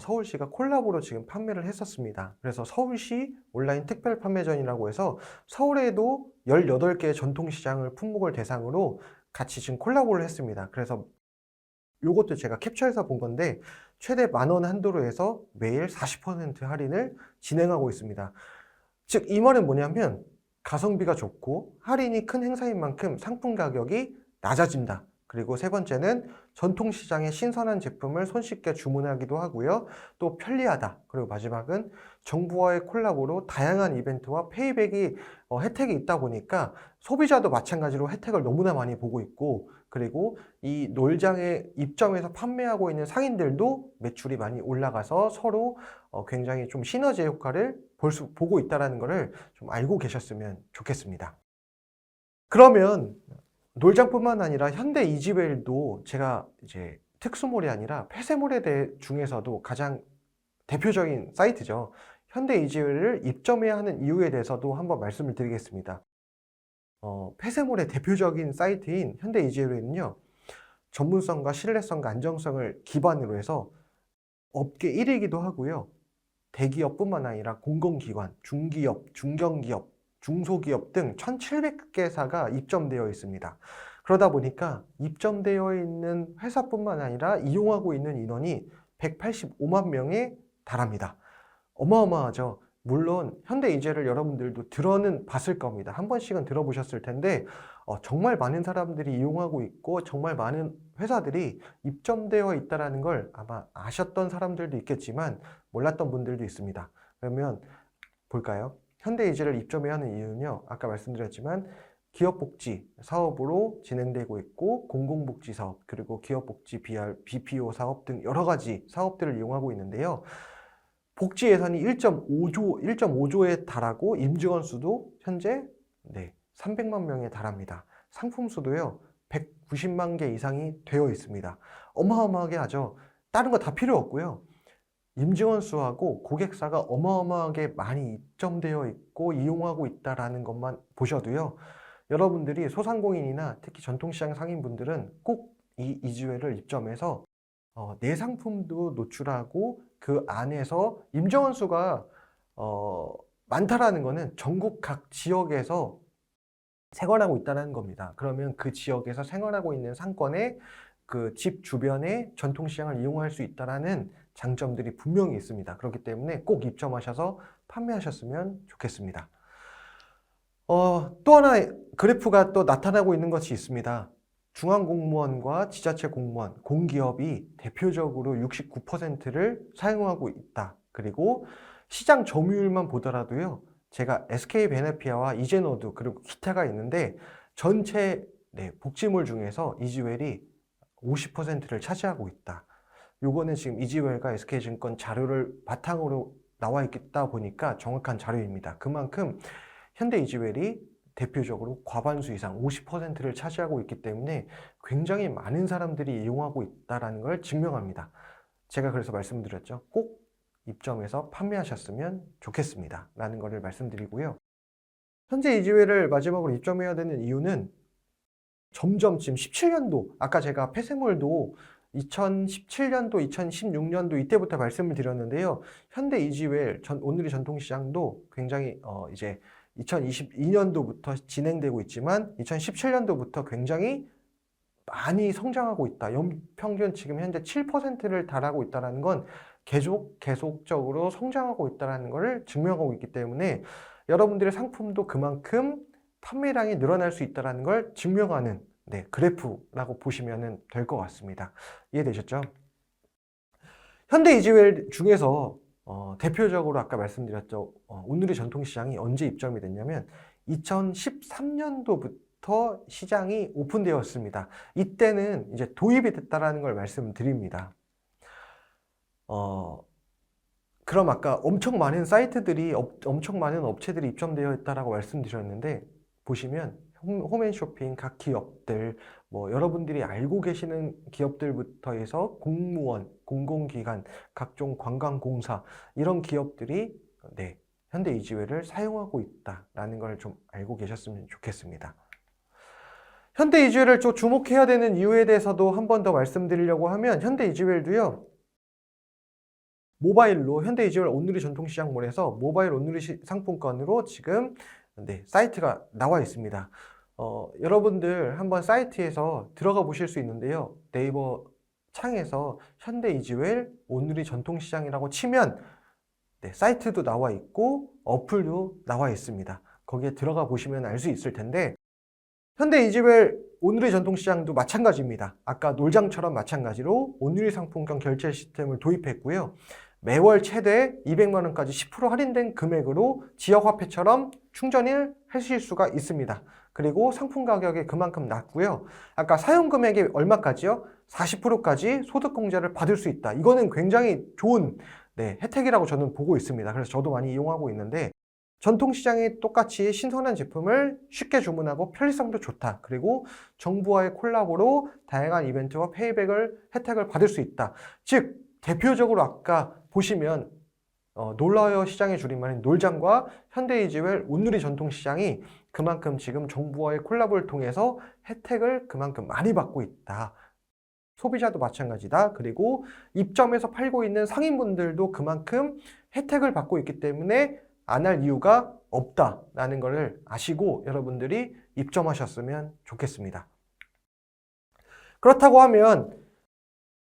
서울시가 콜라보로 지금 판매를 했었습니다. 그래서 서울시 온라인 특별 판매전이라고 해서 서울에도 18개의 전통시장을 품목을 대상으로 같이 지금 콜라보를 했습니다. 그래서 요것도 제가 캡처해서 본 건데 최대 10,000원 한도로 해서 매일 40% 할인을 진행하고 있습니다. 즉 이 말은 뭐냐면 가성비가 좋고 할인이 큰 행사인 만큼 상품 가격이 낮아진다. 그리고 세 번째는 전통시장의 신선한 제품을 손쉽게 주문하기도 하고요. 또 편리하다. 그리고 마지막은 정부와의 콜라보로 다양한 이벤트와 페이백이 혜택이 있다 보니까 소비자도 마찬가지로 혜택을 너무나 많이 보고 있고, 그리고 이 놀장에 입점해서 판매하고 있는 상인들도 매출이 많이 올라가서 서로 굉장히 좀 시너지 효과를 보고 있다는 것을 좀 알고 계셨으면 좋겠습니다. 그러면 놀장뿐만 아니라 현대 이지웰도 제가 이제 특수몰이 아니라 폐쇄몰에 중에서도 가장 대표적인 사이트죠. 현대 이지웰을 입점해야 하는 이유에 대해서도 한번 말씀을 드리겠습니다. 폐쇄몰의 대표적인 사이트인 현대 이지웰은요, 전문성과 신뢰성과 안정성을 기반으로 해서 업계 1위이기도 하고요. 대기업뿐만 아니라 공공기관, 중기업, 중견기업, 중소기업 등 1,700개사가 입점되어 있습니다. 그러다 보니까 입점되어 있는 회사뿐만 아니라 이용하고 있는 인원이 185만 명에 달합니다. 어마어마하죠. 물론 현대 이지웰을 여러분들도 들어는 봤을 겁니다. 한 번씩은 들어보셨을 텐데 정말 많은 사람들이 이용하고 있고 정말 많은 회사들이 입점되어 있다는 걸 아마 아셨던 사람들도 있겠지만 몰랐던 분들도 있습니다. 그러면 볼까요? 현대 이지웰을 입점해야 하는 이유는요, 아까 말씀드렸지만 기업복지 사업으로 진행되고 있고 공공복지 사업, 그리고 기업복지 BPO 사업 등 여러 가지 사업들을 이용하고 있는데요. 복지 예산이 1.5조에 달하고 임직원 수도 현재 300만 명에 달합니다. 상품 수도요, 190만 개 이상이 되어 있습니다. 어마어마하게 하죠. 다른 거 다 필요 없고요. 임직원 수하고 고객사가 어마어마하게 많이 입점되어 있고 이용하고 있다라는 것만 보셔도요, 여러분들이 소상공인이나 특히 전통시장 상인분들은 꼭 이 이지회를 입점해서 내 상품도 노출하고 그 안에서 임직원 수가 많다라는 것은 전국 각 지역에서 생활하고 있다는 겁니다. 그러면 그 지역에서 생활하고 있는 상권에 그 집 주변에 전통시장을 이용할 수 있다는 장점들이 분명히 있습니다. 그렇기 때문에 꼭 입점하셔서 판매하셨으면 좋겠습니다. 또 하나 그래프가 또 나타나고 있는 것이 있습니다. 중앙공무원과 지자체 공무원, 공기업이 대표적으로 69%를 사용하고 있다. 그리고 시장 점유율만 보더라도요, 제가 SK 베네피아와 이젠워드 그리고 기타가 있는데 전체 복지물 중에서 이지웰이 50%를 차지하고 있다. 요거는 지금 이지웰과 SK증권 자료를 바탕으로 나와 있다 보니까 정확한 자료입니다. 그만큼 현대 이지웰이 대표적으로 과반수 이상 50%를 차지하고 있기 때문에 굉장히 많은 사람들이 이용하고 있다는 걸 증명합니다. 제가 그래서 말씀드렸죠. 꼭 입점해서 판매하셨으면 좋겠습니다. 라는 것을 말씀드리고요. 현재 이지웰을 마지막으로 입점해야 되는 이유는 점점 지금 17년도, 아까 제가 폐쇄몰도 2017년도, 2016년도 이때부터 말씀을 드렸는데요. 현대 이지웰, 오늘의 전통시장도 굉장히 이제 2022년도부터 진행되고 있지만 2017년도부터 굉장히 많이 성장하고 있다. 연평균 지금 현재 7%를 달하고 있다는 건 계속적으로 성장하고 있다는 것을 증명하고 있기 때문에 여러분들의 상품도 그만큼 판매량이 늘어날 수 있다는 걸 증명하는 그래프라고 보시면 될 것 같습니다. 이해되셨죠? 현대 이지웰 중에서 대표적으로 아까 말씀드렸죠. 오늘의 전통시장이 언제 입점이 됐냐면 2013년도부터 시장이 오픈되었습니다. 이때는 이제 도입이 됐다라는 걸 말씀드립니다. 그럼 아까 엄청 많은 사이트들이, 엄청 많은 업체들이 입점되어 있다라고 말씀드렸는데, 보시면 홈앤쇼핑 각 기업들, 여러분들이 알고 계시는 기업들부터 해서 공무원, 공공기관, 각종 관광공사, 이런 기업들이 현대 이지웰을 사용하고 있다라는 걸 좀 알고 계셨으면 좋겠습니다. 현대 이지웰을 좀 주목해야 되는 이유에 대해서도 한 번 더 말씀드리려고 하면, 현대 이지웰도요, 모바일로 현대 이지웰 오늘의 전통시장몰에서 모바일 오늘의 상품권으로 지금 사이트가 나와 있습니다. 여러분들 한번 사이트에서 들어가 보실 수 있는데요. 네이버 창에서 현대 이지웰 오늘의 전통시장이라고 치면 사이트도 나와 있고 어플도 나와 있습니다. 거기에 들어가 보시면 알 수 있을 텐데, 현대 이지웰 오늘의 전통시장도 마찬가지입니다. 아까 놀장처럼 마찬가지로 오늘의 상품권 결제 시스템을 도입했고요. 매월 최대 200만 원까지 10% 할인된 금액으로 지역화폐처럼 충전을 하실 수가 있습니다. 그리고 상품 가격이 그만큼 낮고요. 아까 사용 금액이 얼마까지요? 40%까지 소득공제를 받을 수 있다. 이거는 굉장히 좋은 혜택이라고 저는 보고 있습니다. 그래서 저도 많이 이용하고 있는데, 전통시장이 똑같이 신선한 제품을 쉽게 주문하고 편리성도 좋다. 그리고 정부와의 콜라보로 다양한 이벤트와 혜택을 받을 수 있다. 즉 대표적으로 아까 보시면 놀라요 시장의 줄임말인 놀장과 현대 이지웰 오늘의 전통시장이 그만큼 지금 정부와의 콜라보를 통해서 혜택을 그만큼 많이 받고 있다. 소비자도 마찬가지다. 그리고 입점해서 팔고 있는 상인분들도 그만큼 혜택을 받고 있기 때문에 안 할 이유가 없다라는 것을 아시고 여러분들이 입점하셨으면 좋겠습니다. 그렇다고 하면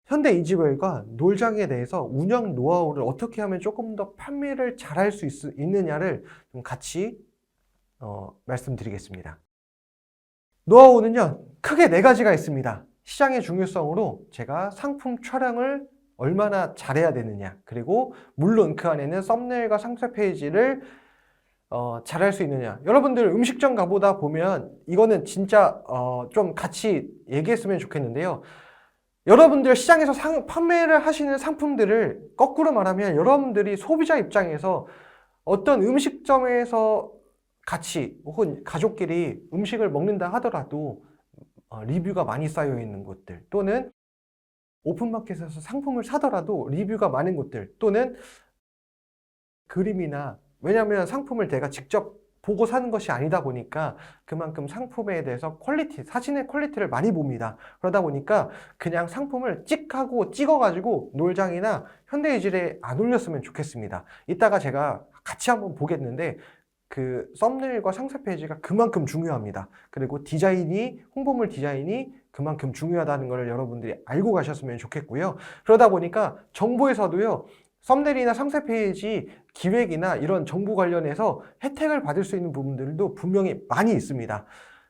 현대 이지웰과 놀장에 대해서 운영 노하우를 어떻게 하면 조금 더 판매를 잘할 수 있느냐를 좀 같이 말씀드리겠습니다. 노하우는요, 크게 4가지가 있습니다. 시장의 중요성으로 제가 상품 촬영을 얼마나 잘해야 되느냐, 그리고 물론 그 안에는 썸네일과 상세 페이지를 잘할 수 있느냐. 여러분들 음식점 가보다 보면 이거는 진짜 좀 같이 얘기했으면 좋겠는데요. 여러분들 시장에서 판매를 하시는 상품들을 거꾸로 말하면 여러분들이 소비자 입장에서 어떤 음식점에서 같이 혹은 가족끼리 음식을 먹는다 하더라도 리뷰가 많이 쌓여 있는 곳들, 또는 오픈마켓에서 상품을 사더라도 리뷰가 많은 곳들, 또는 그림이나, 왜냐하면 상품을 내가 직접 보고 사는 것이 아니다 보니까 그만큼 상품에 대해서 퀄리티, 사진의 퀄리티를 많이 봅니다. 그러다 보니까 그냥 상품을 찍하고 찍어가지고 놀장이나 현대의질에 안 올렸으면 좋겠습니다. 이따가 제가 같이 한번 보겠는데 그 썸네일과 상세 페이지가 그만큼 중요합니다. 그리고 디자인이, 홍보물 디자인이 그만큼 중요하다는 것을 여러분들이 알고 가셨으면 좋겠고요. 그러다 보니까 정부에서도요, 썸네일이나 상세 페이지 기획이나 이런 정보 관련해서 혜택을 받을 수 있는 부분들도 분명히 많이 있습니다.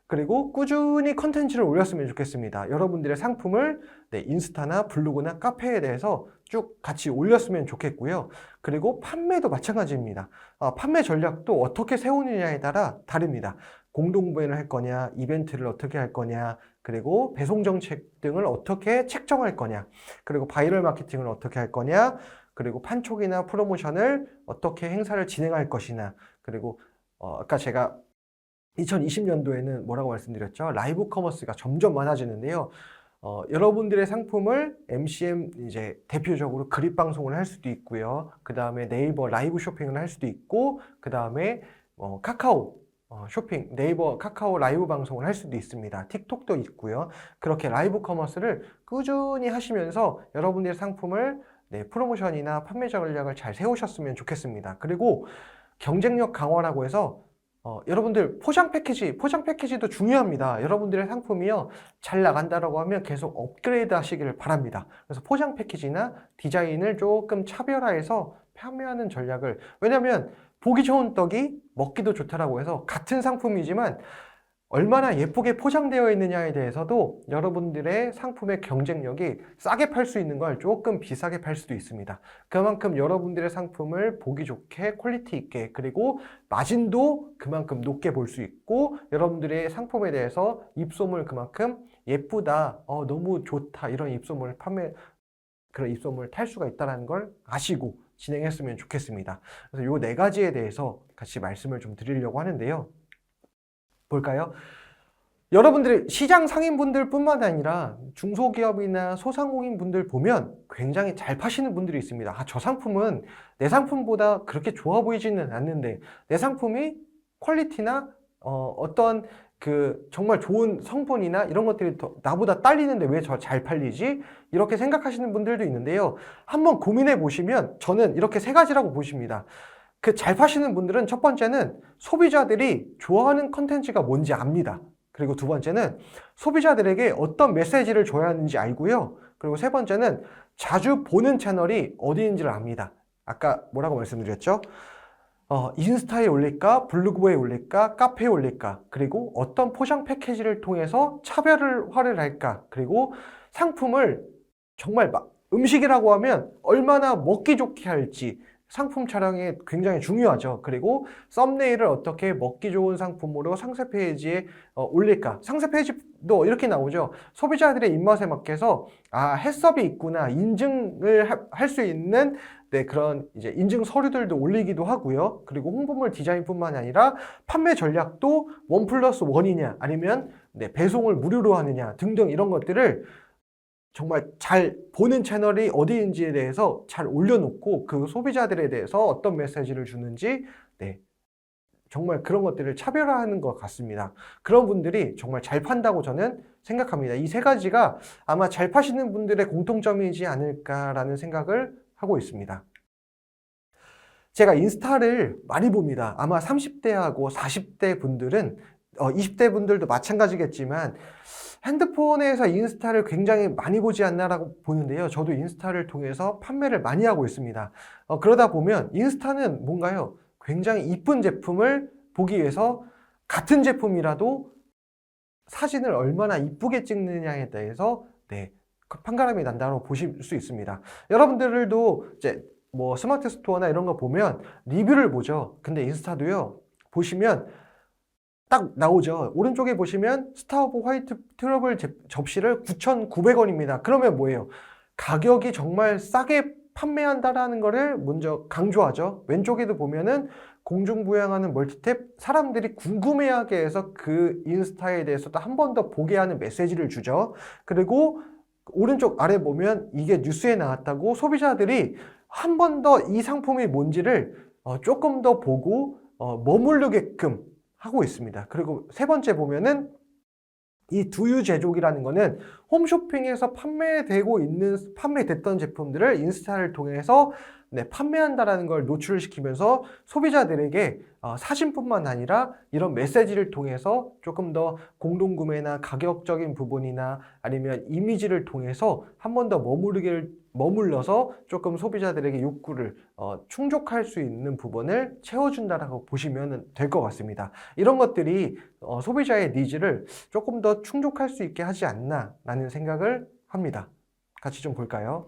그리고 꾸준히 컨텐츠를 올렸으면 좋겠습니다. 여러분들의 상품을 인스타나 블로그나 카페에 대해서 쭉 같이 올렸으면 좋겠고요. 그리고 판매도 마찬가지입니다. 판매 전략도 어떻게 세우느냐에 따라 다릅니다. 공동구매를 할 거냐, 이벤트를 어떻게 할 거냐, 그리고 배송 정책 등을 어떻게 책정할 거냐, 그리고 바이럴 마케팅을 어떻게 할 거냐, 그리고 판촉이나 프로모션을 어떻게 행사를 진행할 것이나, 그리고 아까 제가 2020년도에는 뭐라고 말씀드렸죠? 라이브 커머스가 점점 많아지는데요. 여러분들의 상품을 MCM 이제 대표적으로 그립 방송을 할 수도 있고요. 그 다음에 네이버 라이브 쇼핑을 할 수도 있고, 그 다음에 카카오 쇼핑, 네이버 카카오 라이브 방송을 할 수도 있습니다. 틱톡도 있고요. 그렇게 라이브 커머스를 꾸준히 하시면서 여러분들의 상품을 프로모션이나 판매 전략을 잘 세우셨으면 좋겠습니다. 그리고 경쟁력 강화라고 해서 여러분들 포장 패키지도 중요합니다. 여러분들의 상품이요, 잘 나간다라고 하면 계속 업그레이드 하시기를 바랍니다. 그래서 포장 패키지나 디자인을 조금 차별화해서 판매하는 전략을, 왜냐면 보기 좋은 떡이 먹기도 좋다라고 해서 같은 상품이지만 얼마나 예쁘게 포장되어 있느냐에 대해서도 여러분들의 상품의 경쟁력이 싸게 팔 수 있는 걸 조금 비싸게 팔 수도 있습니다. 그만큼 여러분들의 상품을 보기 좋게, 퀄리티 있게, 그리고 마진도 그만큼 높게 볼 수 있고, 여러분들의 상품에 대해서 입소문 그만큼 예쁘다, 너무 좋다, 이런 그런 입소문을 탈 수가 있다는 걸 아시고 진행했으면 좋겠습니다. 그래서 요 4가지에 대해서 같이 말씀을 좀 드리려고 하는데요. 볼까요? 여러분들이 시장 상인분들 뿐만 아니라 중소기업이나 소상공인분들 보면 굉장히 잘 파시는 분들이 있습니다. 저 상품은 내 상품보다 그렇게 좋아 보이지는 않는데 내 상품이 퀄리티나 어떤 정말 좋은 성분이나 이런 것들이 나보다 딸리는데 왜 저 잘 팔리지? 이렇게 생각하시는 분들도 있는데요. 한번 고민해 보시면 저는 이렇게 3가지라고 보십니다. 잘 파시는 분들은 첫 번째는 소비자들이 좋아하는 컨텐츠가 뭔지 압니다. 그리고 2번째는 소비자들에게 어떤 메시지를 줘야 하는지 알고요. 그리고 3번째는 자주 보는 채널이 어디인지를 압니다. 아까 뭐라고 말씀드렸죠? 인스타에 올릴까, 블로그에 올릴까, 카페에 올릴까, 그리고 어떤 포장 패키지를 통해서 차별화를 할까, 그리고 상품을 정말 음식이라고 하면 얼마나 먹기 좋게 할지, 상품 촬영이 굉장히 중요하죠. 그리고 썸네일을 어떻게 먹기 좋은 상품으로 상세 페이지에 올릴까. 상세 페이지도 이렇게 나오죠. 소비자들의 입맛에 맞게서 해썹이 있구나, 인증을 할 수 있는 그런 이제 인증 서류들도 올리기도 하고요. 그리고 홍보물 디자인뿐만 아니라 판매 전략도 1+1이냐 아니면 배송을 무료로 하느냐 등등 이런 것들을 정말 잘 보는 채널이 어디인지에 대해서 잘 올려놓고 그 소비자들에 대해서 어떤 메시지를 주는지 정말 그런 것들을 차별화하는 것 같습니다. 그런 분들이 정말 잘 판다고 저는 생각합니다. 이 3가지가 아마 잘 파시는 분들의 공통점이지 않을까라는 생각을 하고 있습니다. 제가 인스타를 많이 봅니다. 아마 30대하고 40대 분들은 20대 분들도 마찬가지겠지만 핸드폰에서 인스타를 굉장히 많이 보지 않나라고 보는데요. 저도 인스타를 통해서 판매를 많이 하고 있습니다. 그러다 보면 인스타는 뭔가요? 굉장히 이쁜 제품을 보기 위해서 같은 제품이라도 사진을 얼마나 이쁘게 찍느냐에 대해서 판가름이 난다고 보실 수 있습니다. 여러분들도 이제 뭐 스마트 스토어나 이런 거 보면 리뷰를 보죠. 근데 인스타도요. 보시면 딱 나오죠. 오른쪽에 보시면 스타워브 화이트 트러블 접시를 9,900원입니다. 그러면 뭐예요? 가격이 정말 싸게 판매한다라는 거를 먼저 강조하죠. 왼쪽에도 보면은 공중부양하는 멀티탭, 사람들이 궁금해하게 해서 그 인스타에 대해서도 한 번 더 보게 하는 메시지를 주죠. 그리고 오른쪽 아래 보면 이게 뉴스에 나왔다고 소비자들이 한 번 더 이 상품이 뭔지를 조금 더 보고 머무르게끔 하고 있습니다. 그리고 세 번째 보면은 이 두유 제조기라는 거는 홈쇼핑에서 판매됐던 제품들을 인스타를 통해서 판매한다라는 걸 노출시키면서 소비자들에게 사진뿐만 아니라 이런 메시지를 통해서 조금 더 공동구매나 가격적인 부분이나 아니면 이미지를 통해서 한 번 더 머물러서 조금 소비자들에게 욕구를 충족할 수 있는 부분을 채워준다라고 보시면 될 것 같습니다. 이런 것들이 소비자의 니즈를 조금 더 충족할 수 있게 하지 않나 라는 생각을 합니다. 같이 좀 볼까요?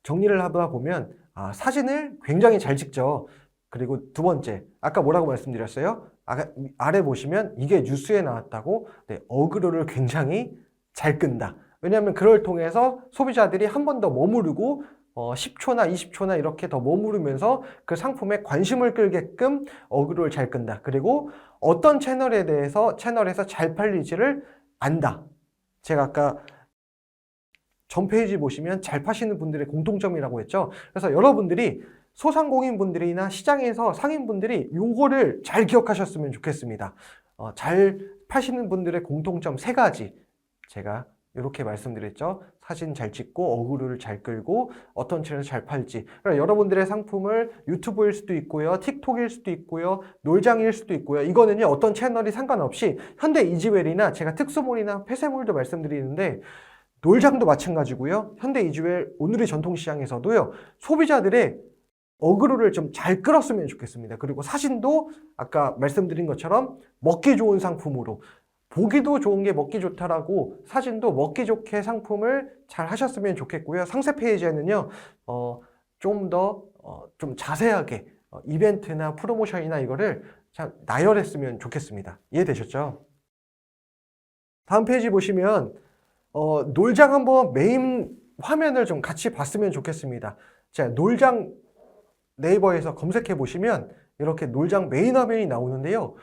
정리를 하다 보면 사진을 굉장히 잘 찍죠. 그리고 두 번째, 아까 뭐라고 말씀드렸어요? 아래 보시면 이게 뉴스에 나왔다고 어그로를 굉장히 잘 끈다. 왜냐하면 그걸 통해서 소비자들이 한 번 더 머무르고 10초나 20초나 이렇게 더 머무르면서 그 상품에 관심을 끌게끔 어그로를 잘 끈다. 그리고 어떤 채널에서 잘 팔리지를 안다. 제가 아까 전 페이지 보시면 잘 파시는 분들의 공통점이라고 했죠. 그래서 여러분들이 소상공인분들이나 시장에서 상인분들이 요거를 잘 기억하셨으면 좋겠습니다. 잘 파시는 분들의 공통점 3가지 제가 이렇게 말씀드렸죠. 사진 잘 찍고 어그로를 잘 끌고 어떤 채널에서 잘 팔지. 그러니까 여러분들의 상품을 유튜브일 수도 있고요, 틱톡일 수도 있고요, 놀장일 수도 있고요. 이거는요, 어떤 채널이 상관없이 현대 이지웰이나 제가 특수몰이나 폐쇄몰도 말씀드리는데 놀장도 마찬가지고요. 현대 이지웰 오늘의 전통시장에서도요, 소비자들의 어그로를 좀 잘 끌었으면 좋겠습니다. 그리고 사진도 아까 말씀드린 것처럼 먹기 좋은 상품으로, 보기도 좋은 게 먹기 좋다라고 사진도 먹기 좋게 상품을 잘 하셨으면 좋겠고요. 상세 페이지에는요, 좀 더 좀 자세하게 이벤트나 프로모션이나 이거를 참 나열했으면 좋겠습니다. 이해되셨죠? 다음 페이지 보시면 놀장 한번 메인 화면을 좀 같이 봤으면 좋겠습니다. 자, 놀장 네이버에서 검색해 보시면 이렇게 놀장 메인 화면이 나오는데요.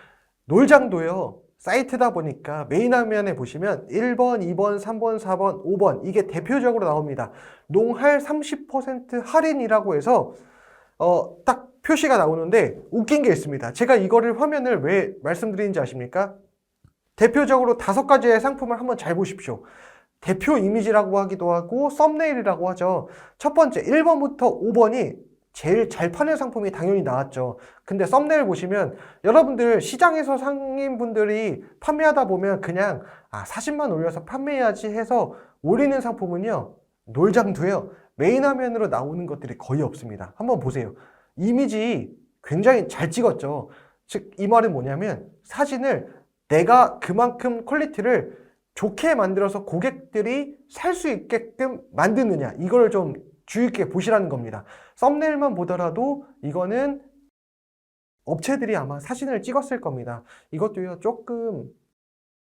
놀장도요, 사이트다 보니까 메인 화면에 보시면 1번, 2번, 3번, 4번, 5번 이게 대표적으로 나옵니다. 농할 30% 할인이라고 해서 딱 표시가 나오는데 웃긴 게 있습니다. 제가 이거를 화면을 왜 말씀드리는지 아십니까? 대표적으로 5가지의 상품을 한번 잘 보십시오. 대표 이미지라고 하기도 하고 썸네일이라고 하죠. 첫 번째 1번부터 5번이 제일 잘 파는 상품이 당연히 나왔죠. 근데 썸네일 보시면 여러분들 시장에서 상인분들이 판매하다 보면 그냥 사진만 올려서 판매해야지 해서 올리는 상품은요, 놀장도요, 메인 화면으로 나오는 것들이 거의 없습니다. 한번 보세요. 이미지 굉장히 잘 찍었죠. 즉 이 말은 뭐냐면 사진을 내가 그만큼 퀄리티를 좋게 만들어서 고객들이 살 수 있게끔 만드느냐, 이걸 좀 주의 깊게 보시라는 겁니다. 썸네일만 보더라도 이거는 업체들이 아마 사진을 찍었을 겁니다. 이것도요, 조금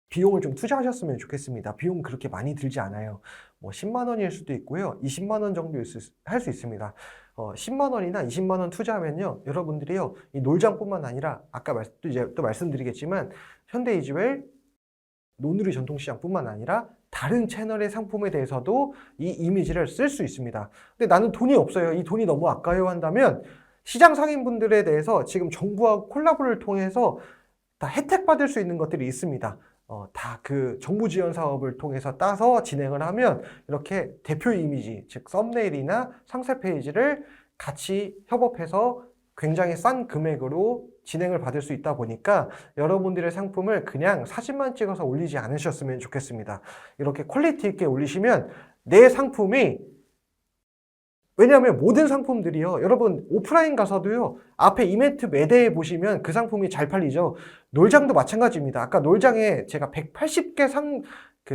비용을 좀 투자하셨으면 좋겠습니다. 비용 그렇게 많이 들지 않아요. 뭐 10만 원일 수도 있고요, 20만 원 정도 할 수 있습니다. 10만 원이나 20만 원 투자하면요, 여러분들이요, 이 놀장뿐만 아니라 아까 또 말씀드리겠지만 현대 이지웰, 논우리 전통시장뿐만 아니라 다른 채널의 상품에 대해서도 이 이미지를 쓸 수 있습니다. 근데 나는 돈이 없어요, 이 돈이 너무 아까워요 한다면 시장 상인분들에 대해서 지금 정부와 콜라보를 통해서 다 혜택 받을 수 있는 것들이 있습니다. 다 그 정부 지원 사업을 통해서 따서 진행을 하면 이렇게 대표 이미지, 즉 썸네일이나 상세 페이지를 같이 협업해서 굉장히 싼 금액으로 진행을 받을 수 있다 보니까 여러분들의 상품을 그냥 사진만 찍어서 올리지 않으셨으면 좋겠습니다. 이렇게 퀄리티 있게 올리시면 내 상품이, 왜냐하면 모든 상품들이요, 여러분 오프라인 가서도요, 앞에 이벤트 매대에 보시면 그 상품이 잘 팔리죠. 놀장도 마찬가지입니다. 아까 놀장에 제가 180개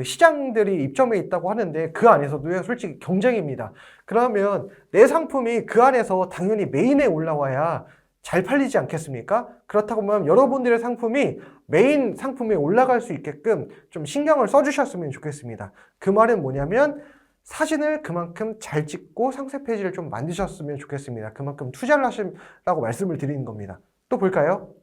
시장들이 입점해 있다고 하는데 그 안에서도요, 솔직히 경쟁입니다. 그러면 내 상품이 그 안에서 당연히 메인에 올라와야 잘 팔리지 않겠습니까? 그렇다고 하면 여러분들의 상품이 메인 상품에 올라갈 수 있게끔 좀 신경을 써주셨으면 좋겠습니다. 그 말은 뭐냐면 사진을 그만큼 잘 찍고 상세 페이지를 좀 만드셨으면 좋겠습니다. 그만큼 투자를 하시라고 말씀을 드리는 겁니다. 또 볼까요?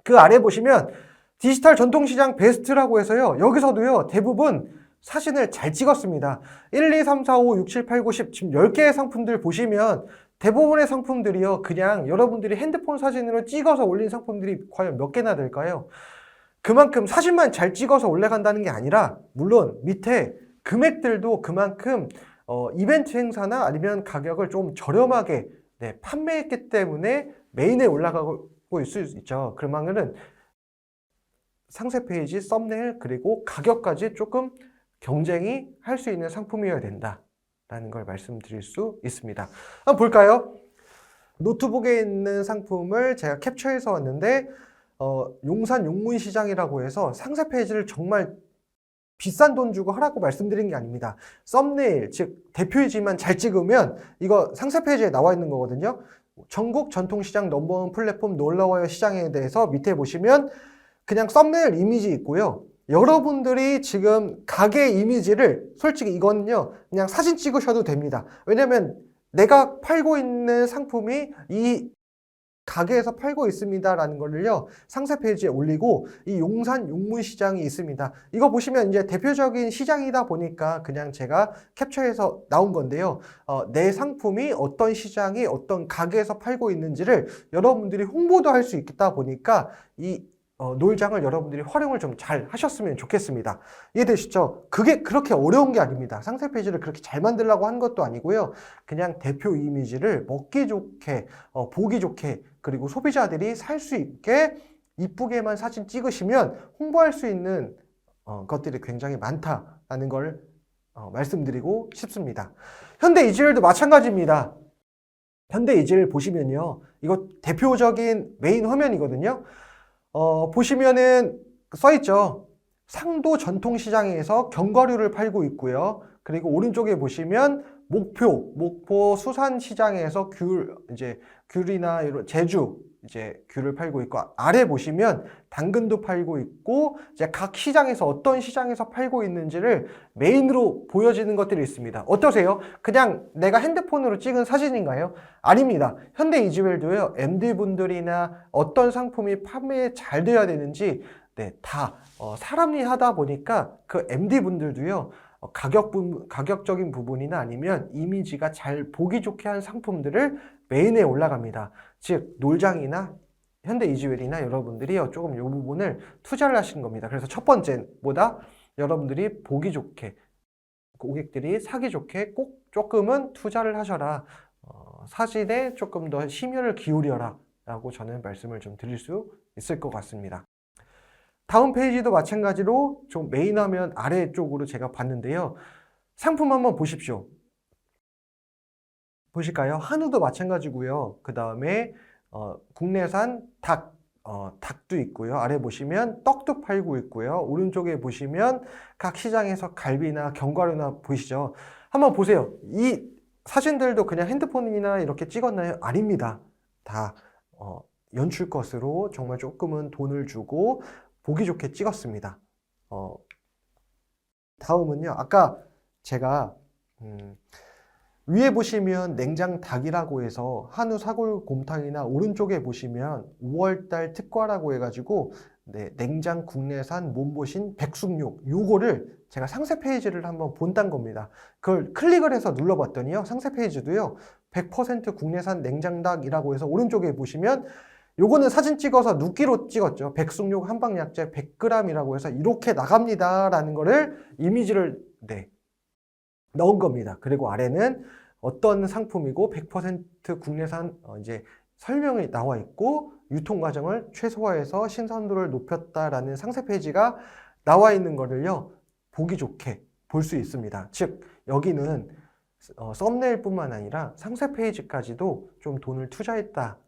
그 아래 보시면 디지털 전통시장 베스트라고 해서요. 여기서도요. 대부분 사진을 잘 찍었습니다. 1, 2, 3, 4, 5, 6, 7, 8, 9, 10 지금 10개의 상품들 보시면 대부분의 상품들이요. 그냥 여러분들이 핸드폰 사진으로 찍어서 올린 상품들이 과연 몇 개나 될까요? 그만큼 사진만 잘 찍어서 올라간다는 게 아니라 물론 밑에 금액들도 그만큼 이벤트 행사나 아니면 가격을 좀 저렴하게 판매했기 때문에 메인에 올라가고 있을 수 있죠. 그러면은 상세 페이지, 썸네일 그리고 가격까지 조금 경쟁이 할 수 있는 상품이어야 된다라는 걸 말씀드릴 수 있습니다. 한번 볼까요? 노트북에 있는 상품을 제가 캡처해서 왔는데 용산 용문시장이라고 해서 상세 페이지를 정말 비싼 돈 주고 하라고 말씀드린 게 아닙니다. 썸네일, 즉 대표이지만 잘 찍으면 이거 상세 페이지에 나와 있는 거거든요. 전국 전통시장 넘버원 플랫폼 놀러와요 시장에 대해서 밑에 보시면 그냥 썸네일 이미지 있고요. 여러분들이 지금 가게 이미지를 솔직히 이거는요 그냥 사진 찍으셔도 됩니다. 왜냐면 내가 팔고 있는 상품이 이 가게에서 팔고 있습니다라는 거를요 상세 페이지에 올리고 이 용산 용문시장이 있습니다. 이거 보시면 이제 대표적인 시장이다 보니까 그냥 제가 캡처해서 나온 건데요. 내 상품이 어떤 시장이 어떤 가게에서 팔고 있는지를 여러분들이 홍보도 할 수 있다 보니까 이 놀장을 여러분들이 활용을 좀 잘 하셨으면 좋겠습니다. 이해되시죠? 그게 그렇게 어려운 게 아닙니다. 상세 페이지를 그렇게 잘 만들려고 한 것도 아니고요. 그냥 대표 이미지를 먹기 좋게, 보기 좋게, 그리고 소비자들이 살 수 있게 이쁘게만 사진 찍으시면 홍보할 수 있는 것들이 굉장히 많다라는 걸 말씀드리고 싶습니다. 현대 이즈웰도 마찬가지입니다. 현대 이즈웰 보시면요. 이거 대표적인 메인 화면이거든요. 보시면은 써있죠. 상도 전통시장에서 견과류를 팔고 있고요. 그리고 오른쪽에 보시면 목포 수산시장에서 귤이나 이런 제주 귤을 팔고 있고 아래 보시면 당근도 팔고 있고 이제 각 시장에서 어떤 시장에서 팔고 있는지를 메인으로 보여지는 것들이 있습니다. 어떠세요? 그냥 내가 핸드폰으로 찍은 사진인가요? 아닙니다. 현대 이즈웰도요. MD분들이나 어떤 상품이 판매 잘 돼야 되는지 다 사람이 하다 보니까 그 MD분들도요. 가격적인 부분이나 아니면 이미지가 잘 보기 좋게 한 상품들을 메인에 올라갑니다. 즉 놀장이나 현대 이즈웰이나 여러분들이요 조금 이 부분을 투자를 하시는 겁니다. 그래서 첫 번째보다 여러분들이 보기 좋게 고객들이 사기 좋게 꼭 조금은 투자를 하셔라. 사진에 조금 더 심혈을 기울여라 라고 저는 말씀을 좀 드릴 수 있을 것 같습니다. 다음 페이지도 마찬가지로 좀 메인 화면 아래쪽으로 제가 봤는데요. 상품 한번 보십시오. 보실까요? 한우도 마찬가지고요. 그 다음에 국내산 닭도 있고요. 아래 보시면 떡도 팔고 있고요. 오른쪽에 보시면 각 시장에서 갈비나 견과류나 보이시죠? 한번 보세요. 이 사진들도 그냥 핸드폰이나 이렇게 찍었나요? 아닙니다. 다 연출컷으로 정말 조금은 돈을 주고 보기 좋게 찍었습니다. 다음은요. 아까 제가 위에 보시면 냉장닭이라고 해서 한우 사골곰탕이나 오른쪽에 보시면 5월달 특과라고 해가지고 냉장 국내산 몸보신 백숙육 요거를 제가 상세 페이지를 한번 본단 겁니다. 그걸 클릭을 해서 눌러봤더니요. 상세 페이지도요. 100% 국내산 냉장닭이라고 해서 오른쪽에 보시면 요거는 사진 찍어서 눕기로 찍었죠. 백숙육 한방약재 100g이라고 해서 이렇게 나갑니다 라는 거를 이미지를 넣은 겁니다. 그리고 아래는 어떤 상품이고 100% 국내산 설명이 나와 있고 유통 과정을 최소화해서 신선도를 높였다라는 상세 페이지가 나와 있는 거를요. 보기 좋게 볼 수 있습니다. 즉 여기는 썸네일뿐만 아니라 상세 페이지까지도 좀 돈을 투자했다.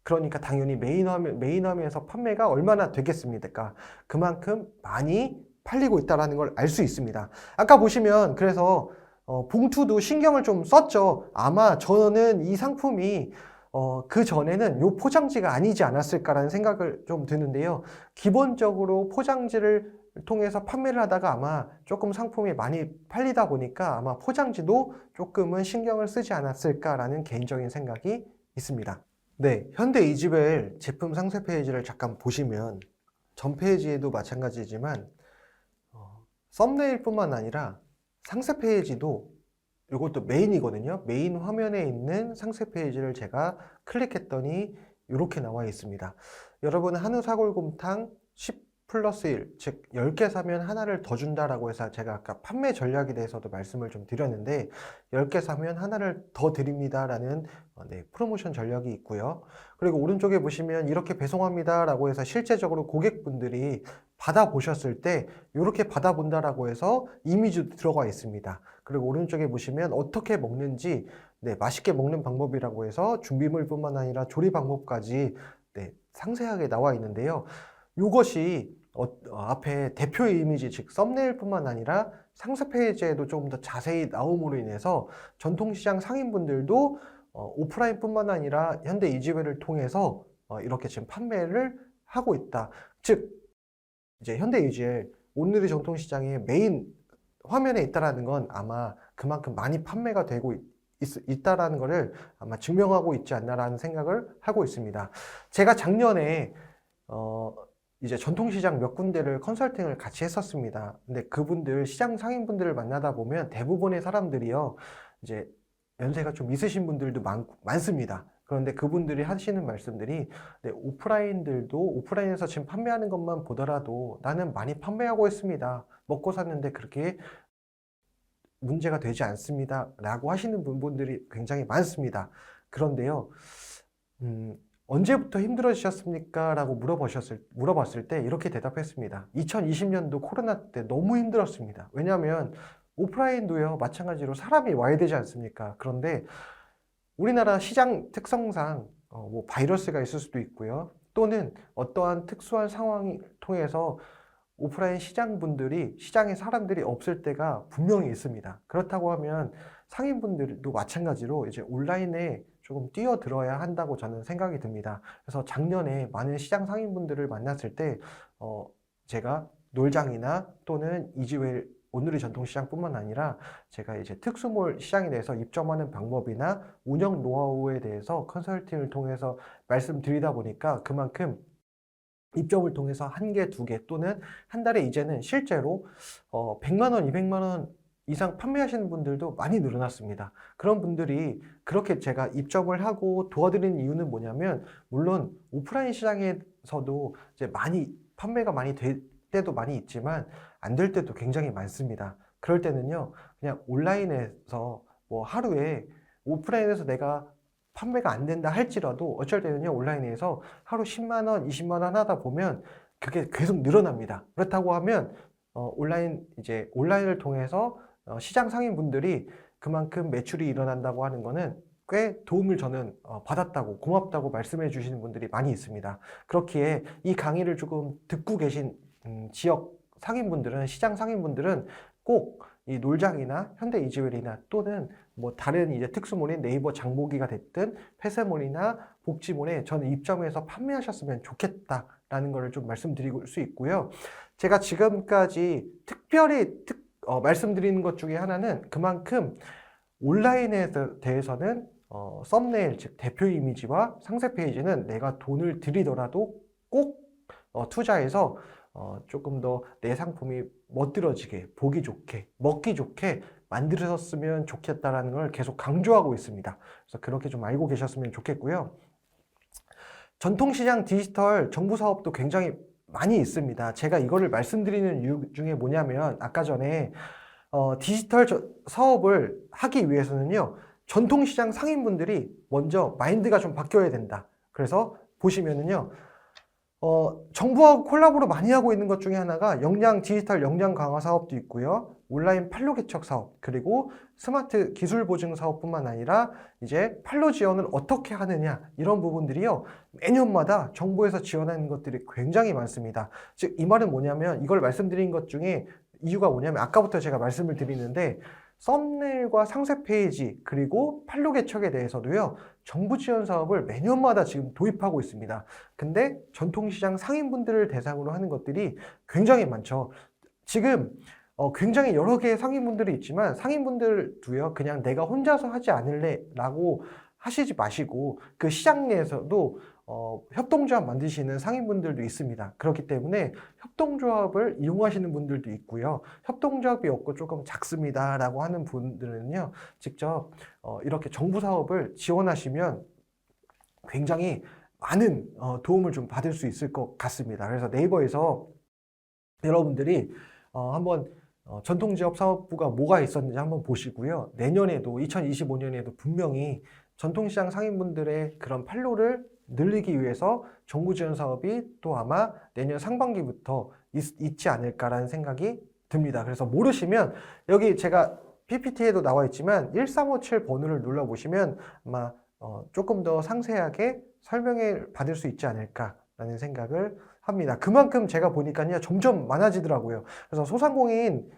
그러니까 당연히 메인 화면에서 판매가 얼마나 되겠습니까? 그만큼 많이 팔리고 있다는 걸 알 수 있습니다. 아까 보시면 그래서 봉투도 신경을 좀 썼죠. 아마 저는 이 상품이 그 전에는 요 포장지가 아니지 않았을까라는 생각을 좀 드는데요. 기본적으로 포장지를 통해서 판매를 하다가 아마 조금 상품이 많이 팔리다 보니까 아마 포장지도 조금은 신경을 쓰지 않았을까라는 개인적인 생각이 있습니다. 네, 현대 이지벨 제품 상세 페이지를 잠깐 보시면 전 페이지에도 마찬가지지만 썸네일뿐만 아니라 상세 페이지도 이것도 메인이거든요. 메인 화면에 있는 상세 페이지를 제가 클릭했더니 이렇게 나와 있습니다. 여러분, 한우 사골곰탕 10 플러스 1, 즉 10개 사면 하나를 더 준다라고 해서 제가 아까 판매 전략에 대해서도 말씀을 좀 드렸는데 10개 사면 하나를 더 드립니다라는 프로모션 전략이 있고요. 그리고 오른쪽에 보시면 이렇게 배송합니다 라고 해서 실제적으로 고객분들이 받아보셨을 때 이렇게 받아본다라고 해서 이미지도 들어가 있습니다. 그리고 오른쪽에 보시면 어떻게 먹는지 맛있게 먹는 방법이라고 해서 준비물뿐만 아니라 조리 방법까지 상세하게 나와 있는데요. 이것이 앞에 대표 이미지, 즉 썸네일뿐만 아니라 상세 페이지에도 조금 더 자세히 나옴으로 인해서 전통시장 상인분들도 오프라인뿐만 아니라 현대 이지벨을 통해서 이렇게 지금 판매를 하고 있다. 즉 이제 현대 이지벨 오늘의 전통시장의 메인 화면에 있다라는 건 아마 그만큼 많이 판매가 되고 있다라는 것을 아마 증명하고 있지 않나라는 생각을 하고 있습니다. 제가 작년에 이제 전통시장 몇 군데를 컨설팅을 같이 했었습니다. 근데 그분들, 시장 상인분들을 만나다 보면 대부분의 사람들이요, 이제 연세가 좀 있으신 분들도 많습니다. 그런데 그분들이 하시는 말씀들이 오프라인들도 오프라인에서 지금 판매하는 것만 보더라도 나는 많이 판매하고 있습니다. 먹고 샀는데 그렇게 문제가 되지 않습니다. 라고 하시는 분들이 굉장히 많습니다. 그런데요, 언제부터 힘들어지셨습니까? 라고 물어봤을 때 이렇게 대답했습니다. 2020년도 코로나 때 너무 힘들었습니다. 왜냐하면 오프라인도요, 마찬가지로 사람이 와야 되지 않습니까? 그런데 우리나라 시장 특성상 뭐 바이러스가 있을 수도 있고요. 또는 어떠한 특수한 상황을 통해서 오프라인 시장에 사람들이 없을 때가 분명히 있습니다. 그렇다고 하면 상인분들도 마찬가지로 이제 온라인에 조금 뛰어들어야 한다고 저는 생각이 듭니다. 그래서 작년에 많은 시장 상인분들을 만났을 때 제가 놀장이나 또는 이지웰 오늘의 전통시장뿐만 아니라 제가 이제 특수몰 시장에 대해서 입점하는 방법이나 운영 노하우에 대해서 컨설팅을 통해서 말씀드리다 보니까 그만큼 입점을 통해서 한 개, 두 개 또는 한 달에 이제는 실제로 100만 원, 200만 원 이상 판매하시는 분들도 많이 늘어났습니다. 그런 분들이 그렇게 제가 입점을 하고 도와드리는 이유는 뭐냐면, 물론 오프라인 시장에서도 이제 판매가 많이 될 때도 많이 있지만 안 될 때도 굉장히 많습니다. 그럴 때는요, 그냥 온라인에서 뭐 하루에 오프라인에서 내가 판매가 안 된다 할지라도 어쩔 때는요, 온라인에서 하루 10만 원, 20만 원 하다 보면 그게 계속 늘어납니다. 그렇다고 하면 온라인을 통해서 시장 상인분들이 그만큼 매출이 일어난다고 하는 거는 꽤 도움을 저는 받았다고, 고맙다고 말씀해 주시는 분들이 많이 있습니다. 그렇기에 이 강의를 조금 듣고 계신 지역 상인분들은, 시장 상인분들은 꼭 이 놀장이나 현대 이지웰이나 또는 뭐 다른 이제 특수몰인 네이버 장보기가 됐든 폐쇄몰이나 복지몰에 저는 입점해서 판매하셨으면 좋겠다라는 것을 좀 말씀드릴 수 있고요. 제가 지금까지 특별히 말씀드리는 것 중에 하나는 그만큼 온라인에 대해서는 썸네일, 즉 대표 이미지와 상세 페이지는 내가 돈을 들이더라도 꼭 투자해서 조금 더 내 상품이 멋들어지게, 보기 좋게, 먹기 좋게 만들었으면 좋겠다라는 걸 계속 강조하고 있습니다. 그래서 그렇게 좀 알고 계셨으면 좋겠고요. 전통시장 디지털 정부 사업도 굉장히 많이 있습니다. 제가 이거를 말씀드리는 이유 중에 뭐냐면, 아까 전에 디지털 사업을 하기 위해서는요, 전통시장 상인분들이 먼저 마인드가 좀 바뀌어야 된다. 그래서 보시면은요, 정부하고 콜라보로 많이 하고 있는 것 중에 하나가 디지털 역량 강화 사업도 있고요. 온라인 판로 개척 사업, 그리고 스마트 기술 보증 사업뿐만 아니라 이제 판로 지원을 어떻게 하느냐, 이런 부분들이요, 매년마다 정부에서 지원하는 것들이 굉장히 많습니다. 즉, 이 말은 뭐냐면, 이걸 말씀드린 것 중에 이유가 뭐냐면, 아까부터 제가 말씀을 드리는데, 썸네일과 상세 페이지 그리고 판로 개척에 대해서도요, 정부 지원 사업을 매년마다 지금 도입하고 있습니다. 근데 전통시장 상인분들을 대상으로 하는 것들이 굉장히 많죠. 지금 굉장히 여러 개의 상인분들이 있지만 상인분들도요, 그냥 내가 혼자서 하지 않을래 라고 하시지 마시고 그 시장 내에서도 협동조합 만드시는 상인분들도 있습니다. 그렇기 때문에 협동조합을 이용하시는 분들도 있고요. 협동조합이 없고 조금 작습니다 라고 하는 분들은요, 직접 이렇게 정부 사업을 지원하시면 굉장히 많은 도움을 좀 받을 수 있을 것 같습니다. 그래서 네이버에서 여러분들이 한번 전통지역 사업부가 뭐가 있었는지 한번 보시고요. 내년에도 2025년에도 분명히 전통시장 상인분들의 그런 판로를 늘리기 위해서 정부 지원 사업이 또 아마 내년 상반기부터 있지 않을까라는 생각이 듭니다. 그래서 모르시면 여기 제가 PPT에도 나와 있지만 1357 번호를 눌러보시면 아마 조금 더 상세하게 설명을 받을 수 있지 않을까라는 생각을 합니다. 그만큼 제가 보니까요, 점점 많아지더라고요. 그래서 소상공인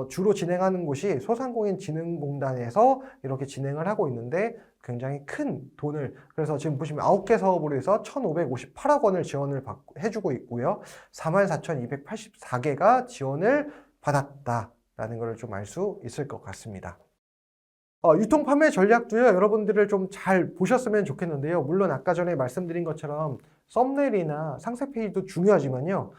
주로 진행하는 곳이 소상공인진흥공단에서 이렇게 진행을 하고 있는데 굉장히 큰 돈을, 그래서 지금 보시면 9개 사업으로 해서 1,558억 원을 지원을 해주고 있고요. 44,284개가 지원을 받았다라는 걸 좀 알 수 있을 것 같습니다. 유통 판매 전략도요, 여러분들을 좀 잘 보셨으면 좋겠는데요. 물론 아까 전에 말씀드린 것처럼 썸네일이나 상세 페이지도 중요하지만요.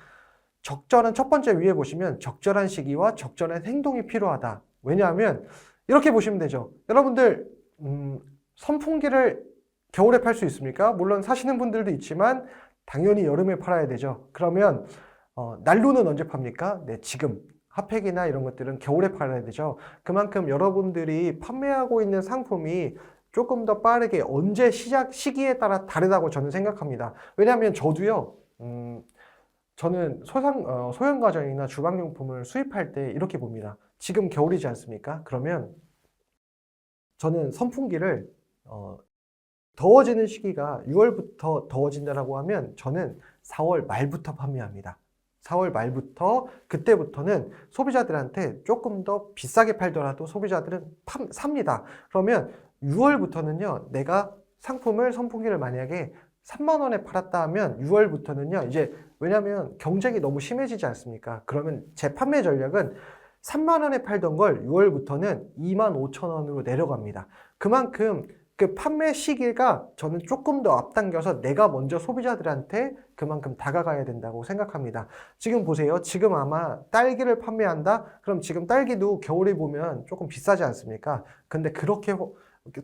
적절한, 첫 번째 위에 보시면 적절한 시기와 적절한 행동이 필요하다. 왜냐하면 이렇게 보시면 되죠. 여러분들 선풍기를 겨울에 팔 수 있습니까? 물론 사시는 분들도 있지만 당연히 여름에 팔아야 되죠. 그러면 난로는 언제 팝니까? 네, 지금. 핫팩이나 이런 것들은 겨울에 팔아야 되죠. 그만큼 여러분들이 판매하고 있는 상품이 조금 더 빠르게 언제 시작 시기에 따라 다르다고 저는 생각합니다. 왜냐하면 저도요, 저는 소형 가전이나 주방용품을 수입할 때 이렇게 봅니다. 지금 겨울이지 않습니까? 그러면 저는 선풍기를 더워지는 시기가 6월부터 더워진다라고 하면 저는 4월 말부터 판매합니다. 4월 말부터, 그때부터는 소비자들한테 조금 더 비싸게 팔더라도 소비자들은 삽니다. 그러면 6월부터는요, 내가 선풍기를 만약에 3만 원에 팔았다 하면 6월부터는요, 이제 왜냐면 경쟁이 너무 심해지지 않습니까? 그러면 제 판매 전략은 3만 원에 팔던 걸 6월부터는 2만 5천 원으로 내려갑니다. 그만큼 그 판매 시기가 저는 조금 더 앞당겨서 내가 먼저 소비자들한테 그만큼 다가가야 된다고 생각합니다. 지금 보세요. 지금 아마 딸기를 판매한다? 그럼 지금 딸기도 겨울에 보면 조금 비싸지 않습니까? 근데 그렇게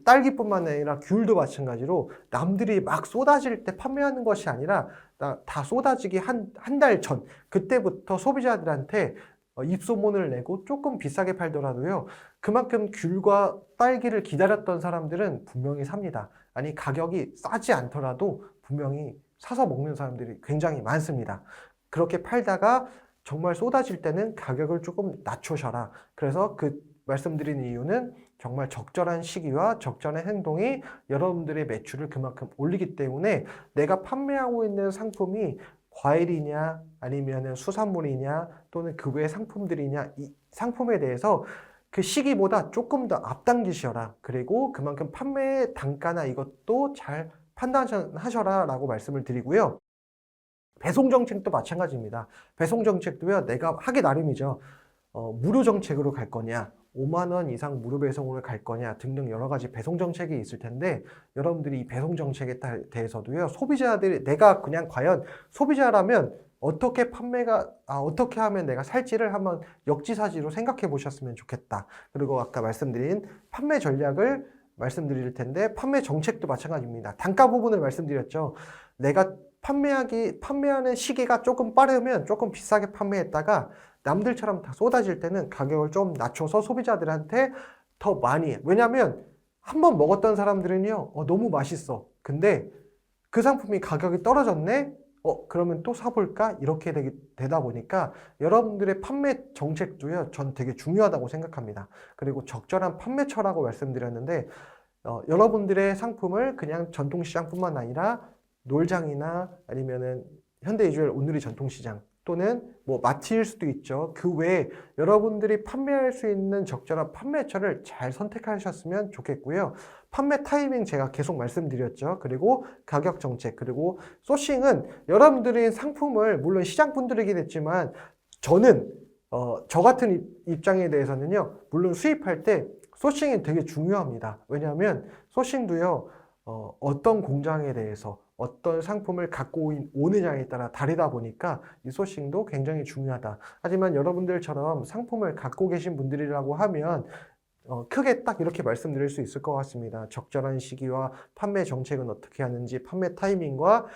딸기뿐만 아니라 귤도 마찬가지로 남들이 막 쏟아질 때 판매하는 것이 아니라 다 쏟아지기 한 달 전, 그때부터 소비자들한테 입소문을 내고 조금 비싸게 팔더라도요, 그만큼 귤과 딸기를 기다렸던 사람들은 분명히 삽니다. 아니, 가격이 싸지 않더라도 분명히 사서 먹는 사람들이 굉장히 많습니다. 그렇게 팔다가 정말 쏟아질 때는 가격을 조금 낮추셔라. 그래서 그 말씀드린 이유는 정말 적절한 시기와 적절한 행동이 여러분들의 매출을 그만큼 올리기 때문에 내가 판매하고 있는 상품이 과일이냐 아니면 수산물이냐 또는 그 외의 상품들이냐, 이 상품에 대해서 그 시기보다 조금 더 앞당기셔라. 그리고 그만큼 판매의 단가나 이것도 잘 판단하셔라 라고 말씀을 드리고요. 배송 정책도 마찬가지입니다. 배송 정책도요, 내가 하기 나름이죠. 무료 정책으로 갈 거냐, 5만 원 이상 무료 배송으로 갈 거냐 등등 여러 가지 배송 정책이 있을 텐데, 여러분들이 이 배송 정책에 대해서도요, 소비자들이, 내가 그냥 과연 소비자라면 어떻게 어떻게 하면 내가 살지를 한번 역지사지로 생각해 보셨으면 좋겠다. 그리고 아까 말씀드린 판매 전략을 말씀드릴 텐데, 판매 정책도 마찬가지입니다. 단가 부분을 말씀드렸죠. 내가 판매하는 시기가 조금 빠르면 조금 비싸게 판매했다가 남들처럼 다 쏟아질 때는 가격을 좀 낮춰서 소비자들한테 더 많이, 왜냐면 한번 먹었던 사람들은요, 너무 맛있어. 근데 그 상품이 가격이 떨어졌네? 그러면 또 사볼까? 이렇게 되다 보니까 여러분들의 판매 정책도요, 전 되게 중요하다고 생각합니다. 그리고 적절한 판매처라고 말씀드렸는데, 여러분들의 상품을 그냥 전통시장뿐만 아니라 놀장이나 아니면은 현대이주얼 온누리 전통시장 또는 뭐 마트일 수도 있죠. 그 외에 여러분들이 판매할 수 있는 적절한 판매처를 잘 선택하셨으면 좋겠고요. 판매 타이밍 제가 계속 말씀드렸죠. 그리고 가격 정책, 그리고 소싱은 여러분들이 상품을 물론 시장 분들이긴 했지만 저는 저 같은 입장에 대해서는요, 물론 수입할 때 소싱이 되게 중요합니다. 왜냐하면 소싱도요, 어떤 공장에 대해서 어떤 상품을 갖고 오느냐에 따라 다르다 보니까 이 소싱도 굉장히 중요하다. 하지만 여러분들처럼 상품을 갖고 계신 분들이라고 하면 크게 딱 이렇게 말씀드릴 수 있을 것 같습니다. 적절한 시기와 판매 정책은 어떻게 하는지, 판매 타이밍과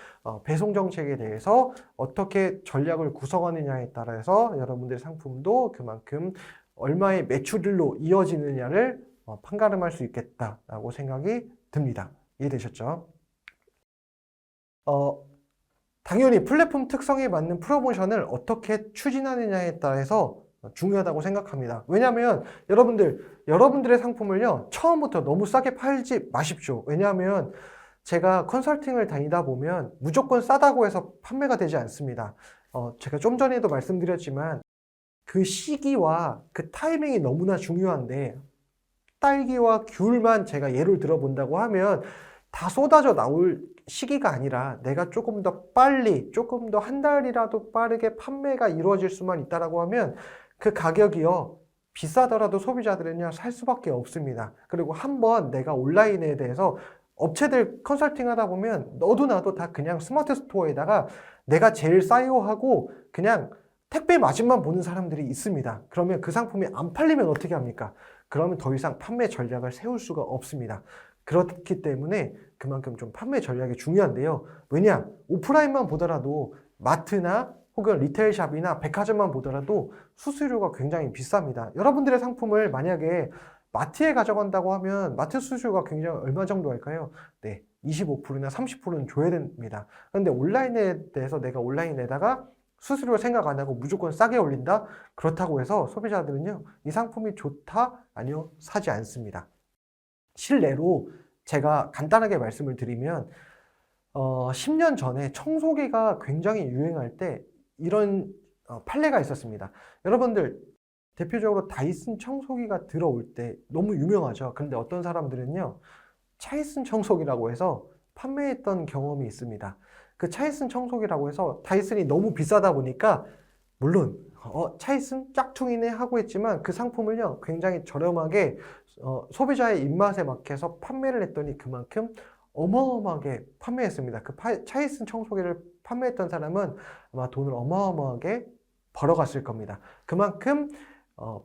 배송 정책에 대해서 어떻게 전략을 구성하느냐에 따라서 여러분들의 상품도 그만큼 얼마의 매출로 이어지느냐를 판가름할 수 있겠다라고 생각이 듭니다. 이해되셨죠? 당연히 플랫폼 특성에 맞는 프로모션을 어떻게 추진하느냐에 따라서 중요하다고 생각합니다. 왜냐하면 여러분들의 상품을요, 처음부터 너무 싸게 팔지 마십시오. 왜냐하면 제가 컨설팅을 다니다 보면 무조건 싸다고 해서 판매가 되지 않습니다. 제가 좀 전에도 말씀드렸지만 그 시기와 그 타이밍이 너무나 중요한데, 딸기와 귤만 제가 예를 들어 본다고 하면 다 쏟아져 나올 시기가 아니라 내가 조금 더 빨리, 조금 더 한 달이라도 빠르게 판매가 이루어질 수만 있다라고 하면 그 가격이요, 비싸더라도 소비자들은요, 살 수밖에 없습니다. 그리고 한번 내가 온라인에 대해서 업체들 컨설팅 하다 보면 너도 나도 다 그냥 스마트 스토어에다가 내가 제일 싸요 하고 그냥 택배 마진만 보는 사람들이 있습니다. 그러면 그 상품이 안 팔리면 어떻게 합니까? 그러면 더 이상 판매 전략을 세울 수가 없습니다. 그렇기 때문에 그만큼 좀 판매 전략이 중요한데요. 왜냐? 오프라인만 보더라도 마트나 혹은 리테일샵이나 백화점만 보더라도 수수료가 굉장히 비쌉니다. 여러분들의 상품을 만약에 마트에 가져간다고 하면 마트 수수료가 굉장히 얼마 정도 할까요? 네, 25%나 30%는 줘야 됩니다. 그런데 온라인에 대해서 내가 온라인에다가 수수료 생각 안 하고 무조건 싸게 올린다? 그렇다고 해서 소비자들은요, 이 상품이 좋다? 아니요, 사지 않습니다. 실례로 제가 간단하게 말씀을 드리면 10년 전에 청소기가 굉장히 유행할 때 이런 판례가 있었습니다. 여러분들 대표적으로 다이슨 청소기가 들어올 때 너무 유명하죠. 그런데 어떤 사람들은요, 차이슨 청소기라고 해서 판매했던 경험이 있습니다. 그 차이슨 청소기라고 해서 다이슨이 너무 비싸다 보니까 물론 차이슨 짝퉁이네 하고 했지만 그 상품을요, 굉장히 저렴하게 소비자의 입맛에 맞게서 판매를 했더니 그만큼 어마어마하게 판매했습니다. 그 차이슨 청소기를 판매했던 사람은 아마 돈을 어마어마하게 벌어갔을 겁니다. 그만큼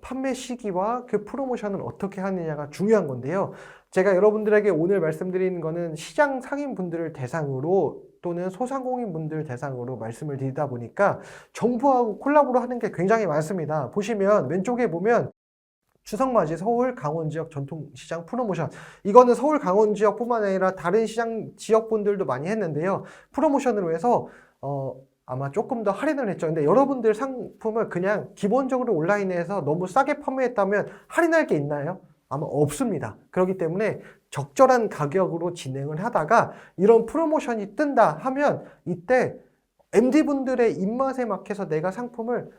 판매 시기와 그 프로모션을 어떻게 하느냐가 중요한 건데요. 제가 여러분들에게 오늘 말씀드리는 거는 시장 상인분들을 대상으로 또는 소상공인분들 대상으로 말씀을 드리다 보니까 정부하고 콜라보를 하는 게 굉장히 많습니다. 보시면 왼쪽에 보면 추석맞이 서울 강원 지역 전통시장 프로모션, 이거는 서울 강원 지역뿐만 아니라 다른 시장 지역분들도 많이 했는데요. 프로모션으로 해서 아마 조금 더 할인을 했죠. 근데 여러분들 상품을 그냥 기본적으로 온라인에서 너무 싸게 판매했다면 할인할 게 있나요? 아마 없습니다. 그렇기 때문에 적절한 가격으로 진행을 하다가 이런 프로모션이 뜬다 하면 이때 MD분들의 입맛에 맞춰서 내가 상품을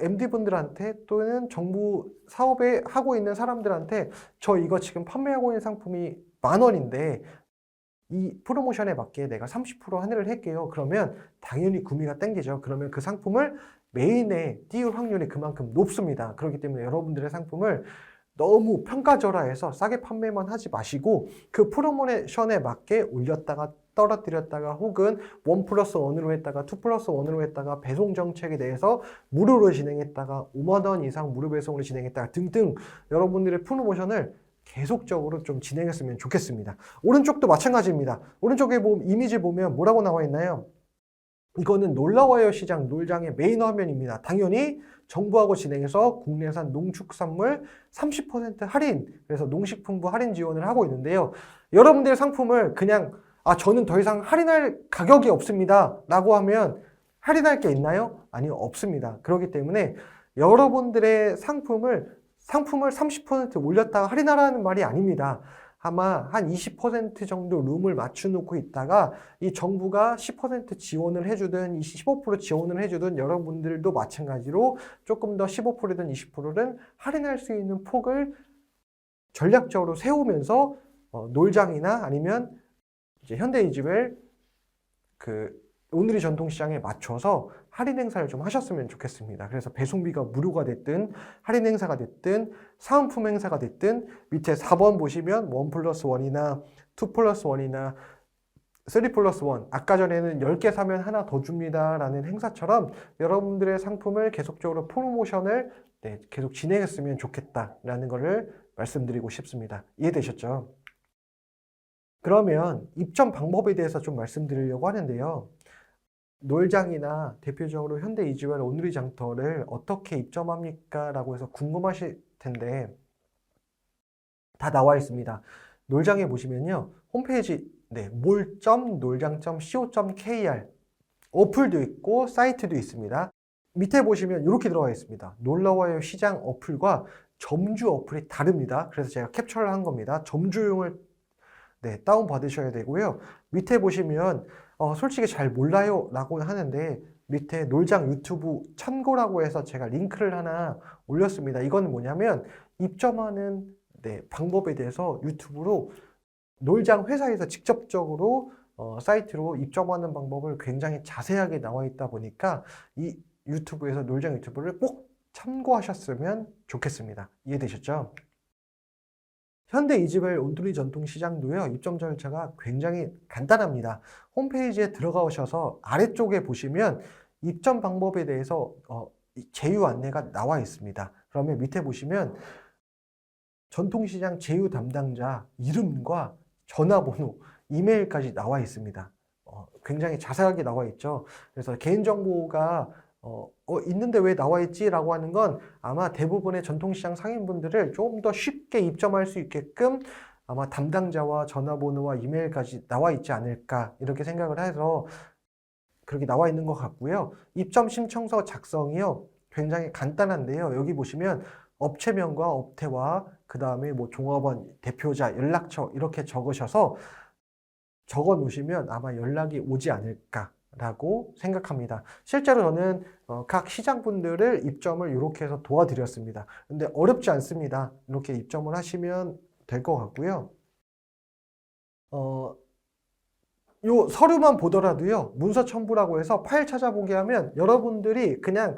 MD분들한테 또는 정부 사업에 하고 있는 사람들한테 저 이거 지금 판매하고 있는 상품이 10,000원인데 이 프로모션에 맞게 내가 30% 할인을 할게요. 그러면 당연히 구매가 땡기죠. 그러면 그 상품을 메인에 띄울 확률이 그만큼 높습니다. 그렇기 때문에 여러분들의 상품을 너무 평가절하해서 싸게 판매만 하지 마시고 그 프로모션에 맞게 올렸다가 떨어뜨렸다가 혹은 1+1으로 했다가 2+1으로 했다가 배송 정책에 대해서 무료로 진행했다가 50,000원 이상 무료 배송으로 진행했다가 등등 여러분들의 프로모션을 계속적으로 좀 진행했으면 좋겠습니다. 오른쪽도 마찬가지입니다. 오른쪽에 이미지 보면 뭐라고 나와 있나요? 이거는 놀라워요 시장 놀장의 메인 화면입니다. 당연히 정부하고 진행해서 국내산 농축산물 30% 할인, 그래서 농식품부 할인 지원을 하고 있는데요. 여러분들의 상품을 그냥 저는 더 이상 할인할 가격이 없습니다 라고 하면 할인할 게 있나요? 아니요, 없습니다. 그렇기 때문에 여러분들의 상품을 30% 올렸다가 할인하라는 말이 아닙니다. 아마 한 20% 정도 룸을 맞춰놓고 있다가 이 정부가 10% 지원을 해주든 15% 지원을 해주든 여러분들도 마찬가지로 조금 더 15%든 20%든 할인할 수 있는 폭을 전략적으로 세우면서 놀장이나 아니면 이제 현대이지웰 그 오늘의 전통시장에 맞춰서 할인 행사를 좀 하셨으면 좋겠습니다. 그래서 배송비가 무료가 됐든 할인 행사가 됐든 사은품 행사가 됐든 밑에 4번 보시면 1+1이나 2+1이나 3+1 아까 전에는 10개 사면 하나 더 줍니다 라는 행사처럼 여러분들의 상품을 계속적으로 프로모션을 계속 진행했으면 좋겠다라는 것을 말씀드리고 싶습니다. 이해되셨죠? 그러면 입점 방법에 대해서 좀 말씀드리려고 하는데요. 놀장이나 대표적으로 현대 이지웰 오늘의 장터를 어떻게 입점합니까? 라고 해서 궁금하실 텐데 다 나와 있습니다. 놀장에 보시면요. 홈페이지 mall.놀장.co.kr 어플도 있고 사이트도 있습니다. 밑에 보시면 이렇게 들어가 있습니다. 놀러와요 시장 어플과 점주 어플이 다릅니다. 그래서 제가 캡처를 한 겁니다. 점주용을 다운 받으셔야 되고요. 밑에 보시면 솔직히 잘 몰라요 라고 하는데 밑에 놀장 유튜브 참고라고 해서 제가 링크를 하나 올렸습니다. 이건 뭐냐면 입점하는 방법에 대해서 유튜브로 놀장 회사에서 직접적으로 사이트로 입점하는 방법을 굉장히 자세하게 나와 있다 보니까 이 유튜브에서 놀장 유튜브를 꼭 참고하셨으면 좋겠습니다. 이해되셨죠? 현대 이지웰 온두리 전통시장도요, 입점 절차가 굉장히 간단합니다. 홈페이지에 들어가셔서 아래쪽에 보시면 입점 방법에 대해서 제휴 안내가 나와 있습니다. 그러면 밑에 보시면 전통시장 제휴 담당자 이름과 전화번호, 이메일까지 나와 있습니다. 굉장히 자세하게 나와 있죠. 그래서 개인정보가 있는데 왜 나와 있지? 라고 하는 건 아마 대부분의 전통시장 상인분들을 좀 더 쉽게 입점할 수 있게끔 아마 담당자와 전화번호와 이메일까지 나와 있지 않을까 이렇게 생각을 해서 그렇게 나와 있는 것 같고요. 입점 신청서 작성이요. 굉장히 간단한데요. 여기 보시면 업체명과 업태와 그 다음에 뭐 종업원, 대표자, 연락처 이렇게 적으셔서 적어 놓으시면 아마 연락이 오지 않을까 라고 생각합니다. 실제로 저는 각 시장분들을 입점을 이렇게 해서 도와드렸습니다. 근데 어렵지 않습니다. 이렇게 입점을 하시면 될 것 같고요. 요 서류만 보더라도요, 문서 첨부라고 해서 파일 찾아보게 하면 여러분들이 그냥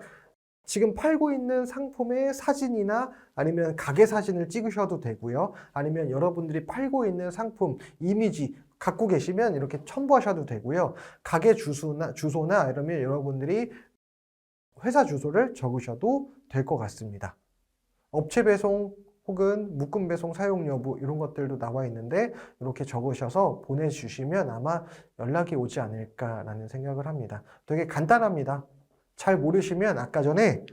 지금 팔고 있는 상품의 사진이나 아니면 가게 사진을 찍으셔도 되고요. 아니면 여러분들이 팔고 있는 상품 이미지 갖고 계시면 이렇게 첨부하셔도 되고요. 가게 주소나 이러면 여러분들이 회사 주소를 적으셔도 될 것 같습니다. 업체 배송 혹은 묶음 배송 사용 여부 이런 것들도 나와 있는데 이렇게 적으셔서 보내주시면 아마 연락이 오지 않을까라는 생각을 합니다. 되게 간단합니다. 잘 모르시면 아까 전에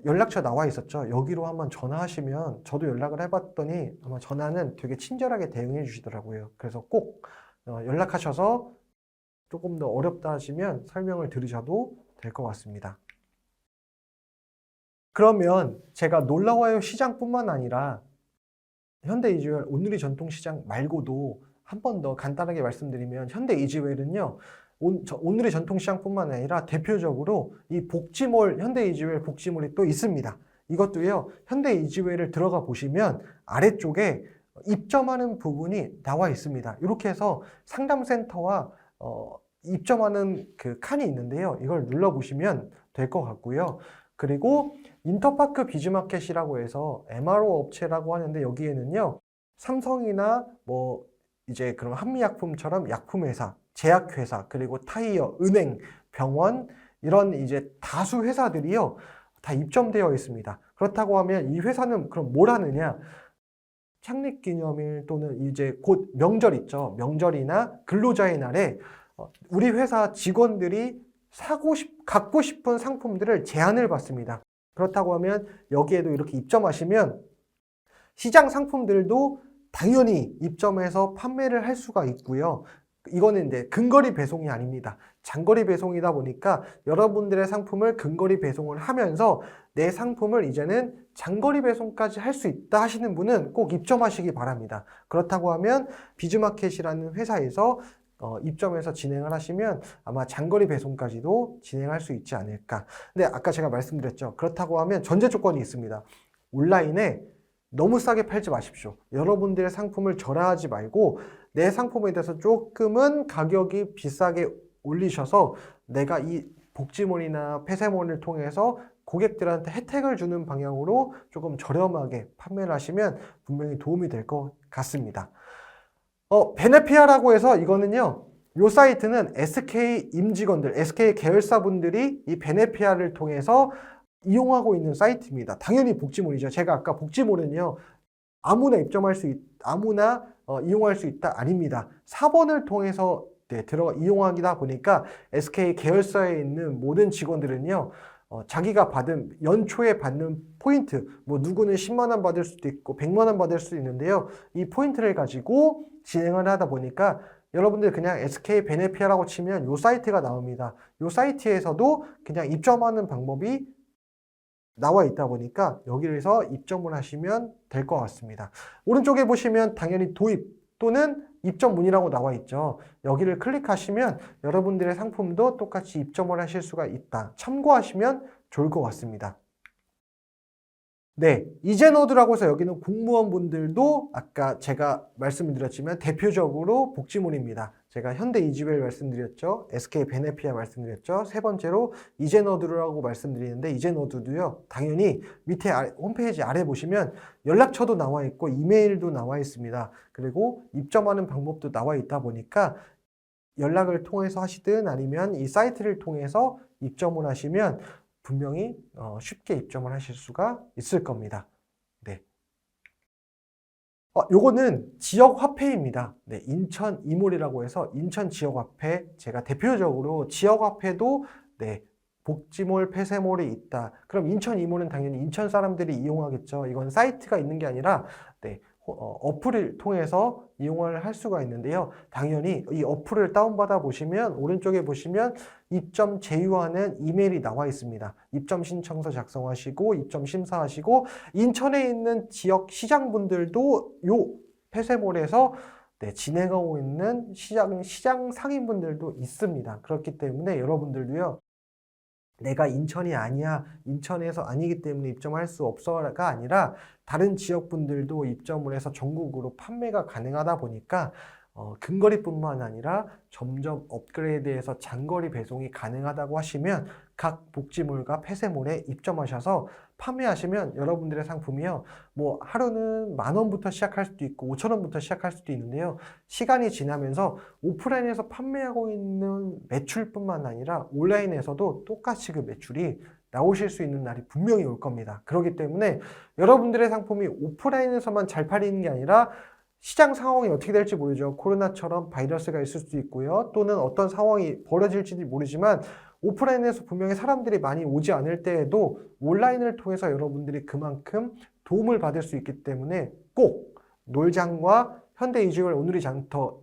연락처 나와 있었죠. 여기로 한번 전화하시면 저도 연락을 해봤더니 아마 전화는 되게 친절하게 대응해 주시더라고요. 그래서 꼭 연락하셔서 조금 더 어렵다 하시면 설명을 들으셔도 될 것 같습니다. 그러면 제가 놀러와요 시장뿐만 아니라 현대 이지웰 오늘의 전통시장 말고도 한 번 더 간단하게 말씀드리면 현대 이지웰은요. 오늘의 전통시장뿐만 아니라 대표적으로 이 복지몰, 현대 이지웰 복지몰이 또 있습니다. 이것도요, 현대 이지웰을 들어가 보시면 아래쪽에 입점하는 부분이 나와 있습니다. 이렇게 해서 상담센터와 입점하는 그 칸이 있는데요. 이걸 눌러보시면 될 것 같고요. 그리고 인터파크 비즈마켓이라고 해서 MRO 업체라고 하는데 여기에는요, 삼성이나 뭐 이제 그런 한미약품처럼 약품회사, 제약회사, 그리고 타이어, 은행, 병원 이런 이제 다수 회사들이요 다 입점되어 있습니다. 그렇다고 하면 이 회사는 그럼 뭘 하느냐? 창립기념일 또는 이제 곧 명절 있죠. 명절이나 근로자의 날에 우리 회사 직원들이 갖고 싶은 상품들을 제안을 받습니다. 그렇다고 하면 여기에도 이렇게 입점하시면 시장 상품들도 당연히 입점해서 판매를 할 수가 있고요. 이거는 이제 근거리 배송이 아닙니다. 장거리 배송이다 보니까 여러분들의 상품을 근거리 배송을 하면서 내 상품을 이제는 장거리 배송까지 할 수 있다 하시는 분은 꼭 입점하시기 바랍니다. 그렇다고 하면 비즈마켓이라는 회사에서 입점해서 진행을 하시면 아마 장거리 배송까지도 진행할 수 있지 않을까. 근데 아까 제가 말씀드렸죠. 그렇다고 하면 전제 조건이 있습니다. 온라인에 너무 싸게 팔지 마십시오. 여러분들의 상품을 절하하지 말고 내 상품에 대해서 조금은 가격이 비싸게 올리셔서 내가 이 복지몰이나 폐쇄몰을 통해서 고객들한테 혜택을 주는 방향으로 조금 저렴하게 판매를 하시면 분명히 도움이 될 것 같습니다. 베네피아라고 해서 이거는요, 요 사이트는 SK 임직원들, SK 계열사분들이 이 베네피아를 통해서 이용하고 있는 사이트입니다. 당연히 복지몰이죠. 제가 아까 복지몰은요, 아무나 이용할 수 있다 아닙니다. 사번을 통해서 들어가 이용하다 보니까 SK 계열사에 있는 모든 직원들은요, 자기가 받은 연초에 받는 포인트, 뭐 누구는 10만 원 받을 수도 있고 100만 원 받을 수도 있는데요. 이 포인트를 가지고 진행을 하다 보니까 여러분들 그냥 SK 베네피아라고 치면 요 사이트가 나옵니다. 요 사이트에서도 그냥 입점하는 방법이 나와 있다 보니까 여기에서 입점을 하시면 될 것 같습니다. 오른쪽에 보시면 당연히 도입 또는 입점 문이라고 나와 있죠. 여기를 클릭하시면 여러분들의 상품도 똑같이 입점을 하실 수가 있다. 참고하시면 좋을 것 같습니다. 네, 이젠어드라고 해서 여기는 공무원분들도 아까 제가 말씀을 드렸지만 대표적으로 복지몰입니다. 제가 현대 이지웰 말씀드렸죠. SK 베네피아 말씀드렸죠. 세 번째로 이젠어드라고 말씀드리는데 이젠어드도요. 당연히 밑에 홈페이지 아래 보시면 연락처도 나와 있고 이메일도 나와 있습니다. 그리고 입점하는 방법도 나와 있다 보니까 연락을 통해서 하시든 아니면 이 사이트를 통해서 입점을 하시면 분명히 쉽게 입점을 하실 수가 있을 겁니다. 네. 요거는 지역 화폐입니다. 네, 인천 이몰이라고 해서 인천 지역 화폐, 제가 대표적으로 지역 화폐도 네, 복지몰, 폐쇄몰이 있다. 그럼 인천 이몰은 당연히 인천 사람들이 이용하겠죠. 이건 사이트가 있는 게 아니라 네, 어플을 통해서 이용을 할 수가 있는데요. 당연히 이 어플을 다운받아 보시면 오른쪽에 보시면 입점 제휴하는 이메일이 나와 있습니다. 입점 신청서 작성하시고 입점 심사하시고 인천에 있는 지역 시장분들도 요 폐쇄몰에서 네, 진행하고 있는 시장 상인분들도 있습니다. 그렇기 때문에 여러분들도요. 내가 인천이 아니야, 인천에서 아니기 때문에 입점할 수 없어가 아니라 다른 지역분들도 입점을 해서 전국으로 판매가 가능하다 보니까 근거리뿐만 아니라 점점 업그레이드해서 장거리 배송이 가능하다고 하시면 각 복지몰과 폐쇄몰에 입점하셔서 판매하시면 여러분들의 상품이요, 뭐 하루는 10,000원부터 시작할 수도 있고 5,000원부터 시작할 수도 있는데요. 시간이 지나면서 오프라인에서 판매하고 있는 매출뿐만 아니라 온라인에서도 똑같이 그 매출이 나오실 수 있는 날이 분명히 올 겁니다. 그렇기 때문에 여러분들의 상품이 오프라인에서만 잘 팔리는 게 아니라 시장 상황이 어떻게 될지 모르죠. 코로나처럼 바이러스가 있을 수도 있고요. 또는 어떤 상황이 벌어질지도 모르지만 오프라인에서 분명히 사람들이 많이 오지 않을 때에도 온라인을 통해서 여러분들이 그만큼 도움을 받을 수 있기 때문에 꼭 놀장과 현대 이지웰 오늘이 장터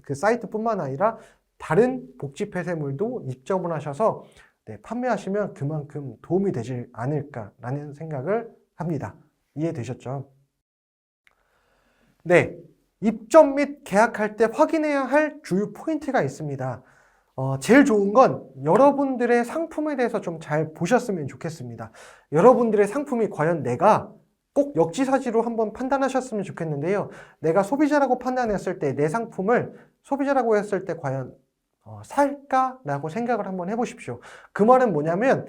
그 사이트뿐만 아니라 다른 복지 폐쇄물도 입점을 하셔서 네, 판매하시면 그만큼 도움이 되지 않을까라는 생각을 합니다. 이해되셨죠? 네, 입점 및 계약할 때 확인해야 할 주요 포인트가 있습니다. 제일 좋은 건 여러분들의 상품에 대해서 좀 잘 보셨으면 좋겠습니다. 여러분들의 상품이 과연 내가 꼭 역지사지로 한번 판단하셨으면 좋겠는데요. 내가 소비자라고 판단했을 때 내 상품을 소비자라고 했을 때 과연 살까라고 생각을 한번 해보십시오. 그 말은 뭐냐면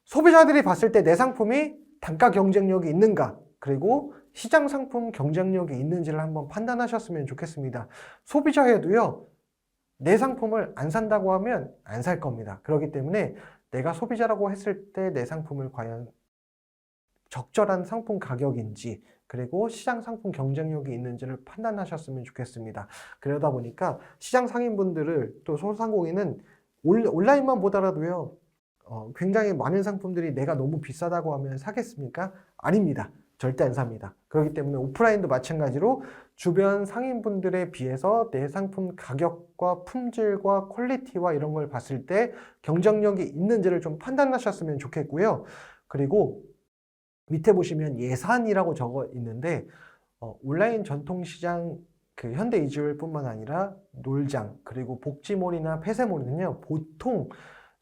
소비자들이 봤을 때 내 상품이 단가 경쟁력이 있는가, 그리고 시장 상품 경쟁력이 있는지를 한번 판단하셨으면 좋겠습니다. 소비자에도요, 내 상품을 안 산다고 하면 안 살 겁니다. 그렇기 때문에 내가 소비자라고 했을 때 내 상품을 과연 적절한 상품 가격인지, 그리고 시장 상품 경쟁력이 있는지를 판단하셨으면 좋겠습니다. 그러다 보니까 시장 상인분들을 또 소상공인은 온라인만 보더라도요, 굉장히 많은 상품들이 내가 너무 비싸다고 하면 사겠습니까? 아닙니다. 절대 안 삽니다. 그렇기 때문에 오프라인도 마찬가지로 주변 상인분들에 비해서 내 상품 가격과 품질과 퀄리티와 이런 걸 봤을 때 경쟁력이 있는지를 좀 판단하셨으면 좋겠고요. 그리고 밑에 보시면 예산이라고 적어 있는데 온라인 전통시장 그 현대 이지웰뿐만 아니라 놀장 그리고 복지몰이나 폐쇄몰은요, 보통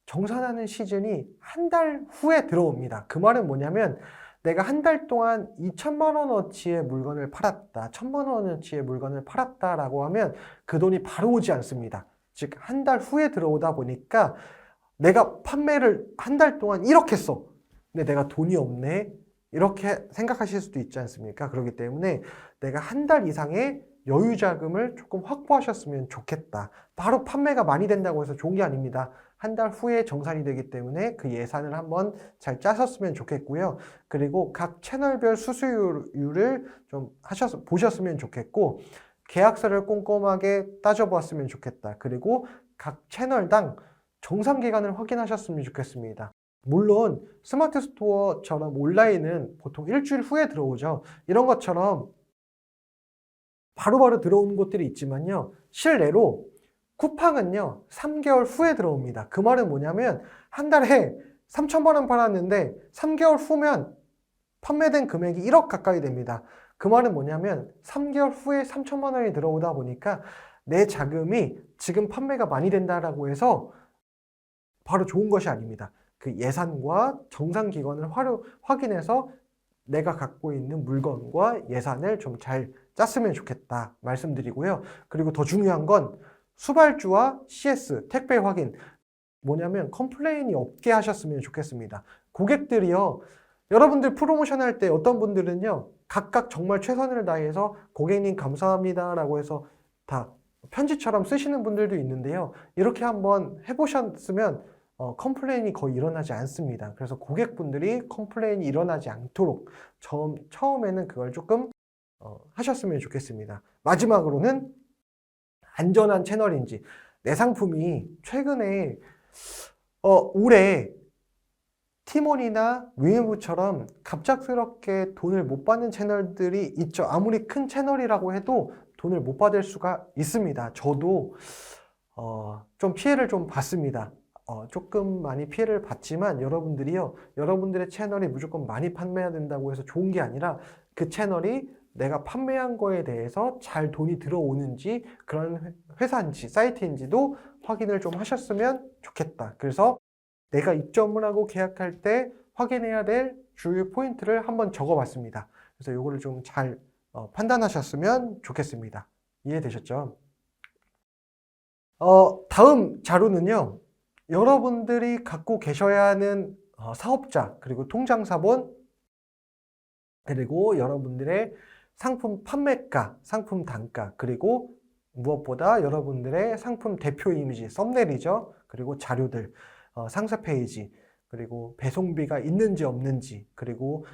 정산하는 시즌이 한 달 후에 들어옵니다. 그 말은 뭐냐면 내가 한 달 동안 2천만 원어치의 물건을 팔았다, 1,000만 원어치의 물건을 팔았다라고 하면 그 돈이 바로 오지 않습니다. 즉 한 달 후에 들어오다 보니까 내가 판매를 한 달 동안 이렇게 했어. 근데 내가 돈이 없네. 이렇게 생각하실 수도 있지 않습니까? 그렇기 때문에 내가 한 달 이상의 여유 자금을 조금 확보하셨으면 좋겠다. 바로 판매가 많이 된다고 해서 좋은 게 아닙니다. 한 달 후에 정산이 되기 때문에 그 예산을 한번 잘 짜셨으면 좋겠고요. 그리고 각 채널별 수수료를 좀 보셨으면 좋겠고, 계약서를 꼼꼼하게 따져보았으면 좋겠다. 그리고 각 채널당 정산 기간을 확인하셨으면 좋겠습니다. 물론 스마트 스토어처럼 온라인은 보통 일주일 후에 들어오죠. 이런 것처럼 바로바로 들어오는 곳들이 있지만요. 실내로 쿠팡은요 3개월 후에 들어옵니다. 그 말은 뭐냐면 한 달에 3천만 원 팔았는데 3개월 후면 판매된 금액이 1억 가까이 됩니다. 그 말은 뭐냐면 3개월 후에 3천만 원이 들어오다 보니까 내 자금이 지금 판매가 많이 된다라고 해서 바로 좋은 것이 아닙니다. 그 예산과 정산 기간을 확인해서 내가 갖고 있는 물건과 예산을 좀 잘 짰으면 좋겠다 말씀드리고요. 그리고 더 중요한 건 수발주와 CS, 택배 확인. 뭐냐면 컴플레인이 없게 하셨으면 좋겠습니다. 고객들이요. 여러분들 프로모션 할 때 어떤 분들은요. 각각 정말 최선을 다해서 고객님 감사합니다 라고 해서 다 편지처럼 쓰시는 분들도 있는데요. 이렇게 한번 해보셨으면 컴플레인이 거의 일어나지 않습니다. 그래서 고객분들이 컴플레인이 일어나지 않도록 처음에는 그걸 조금 하셨으면 좋겠습니다. 마지막으로는 안전한 채널인지, 내 상품이 최근에 올해 티몬이나 위메무처럼 갑작스럽게 돈을 못 받는 채널들이 있죠. 아무리 큰 채널이라고 해도 돈을 못 받을 수가 있습니다. 저도 좀 피해를 좀 봤습니다. 조금 많이 피해를 봤지만 여러분들이요, 여러분들의 채널이 무조건 많이 판매해야 된다고 해서 좋은 게 아니라 그 채널이 내가 판매한 거에 대해서 잘 돈이 들어오는지, 그런 회사인지 사이트인지도 확인을 좀 하셨으면 좋겠다. 그래서 내가 입점을 하고 계약할 때 확인해야 될 주요 포인트를 한번 적어봤습니다. 그래서 이거를 좀 잘 판단하셨으면 좋겠습니다. 이해되셨죠? 다음 자료는요. 여러분들이 갖고 계셔야 하는 사업자, 그리고 통장사본, 그리고 여러분들의 상품 판매가, 상품 단가, 그리고 무엇보다 여러분들의 상품 대표 이미지, 썸네일이죠. 그리고 자료들, 상세 페이지, 그리고 배송비가 있는지 없는지, 그리고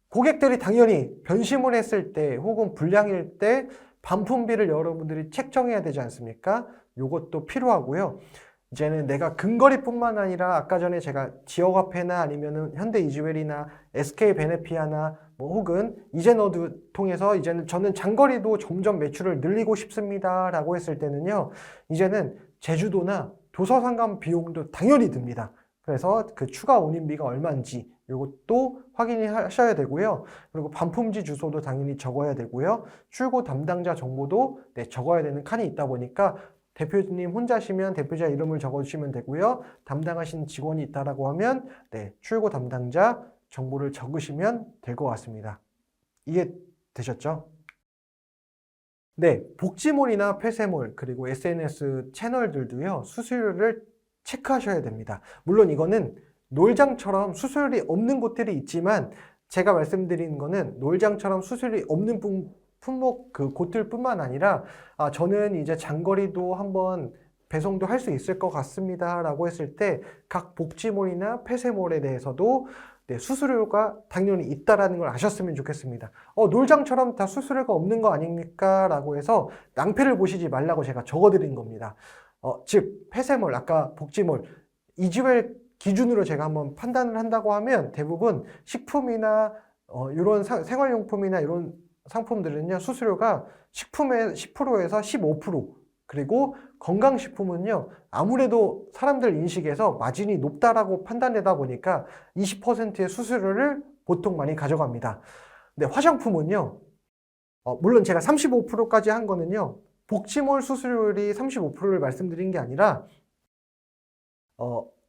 고객들이 당연히 변심을 했을 때 혹은 불량일 때 반품비를 여러분들이 책정해야 되지 않습니까? 이것도 필요하고요. 이제는 내가 근거리뿐만 아니라 아까 전에 제가 지역화폐나 아니면은 현대 이지웰이나 SK 베네피아나 뭐 혹은 이젠어드 통해서 이제는 저는 장거리도 점점 매출을 늘리고 싶습니다 라고 했을 때는요, 이제는 제주도나 도서상관 비용도 당연히 듭니다. 그래서 그 추가 운임비가 얼마인지 이것도 확인하셔야 되고요. 그리고 반품지 주소도 당연히 적어야 되고요. 출고 담당자 정보도 적어야 되는 칸이 있다 보니까 대표님 혼자시면 대표자 이름을 적어주시면 되고요. 담당하시는 직원이 있다라고 하면 출고 담당자 정보를 적으시면 될 것 같습니다. 이해되셨죠? 네, 복지몰이나 폐쇄몰 그리고 SNS 채널들도요. 수수료를 체크하셔야 됩니다. 물론 이거는 놀장처럼 수수료이 없는 곳들이 있지만 제가 말씀드리는 거는 놀장처럼 수수료이 없는 품목 그 곳들뿐만 아니라 저는 이제 장거리도 한번 배송도 할 수 있을 것 같습니다 라고 했을 때 각 복지몰이나 폐쇄몰에 대해서도 수수료가 당연히 있다라는 걸 아셨으면 좋겠습니다. 놀장처럼 다 수수료가 없는 거 아닙니까? 라고 해서 낭패를 보시지 말라고 제가 적어드린 겁니다. 즉 폐쇄몰, 아까 복지몰, 이지웰 기준으로 제가 한번 판단을 한다고 하면 대부분 식품이나 이런 생활용품이나 이런 상품들은요, 수수료가 식품의 10%에서 15%, 그리고 건강식품은요, 아무래도 사람들 인식에서 마진이 높다라고 판단되다 보니까 20%의 수수료를 보통 많이 가져갑니다. 근데 화장품은요, 물론 제가 35%까지 한 거는요, 복지몰 수수료율이 35%를 말씀드린 게 아니라,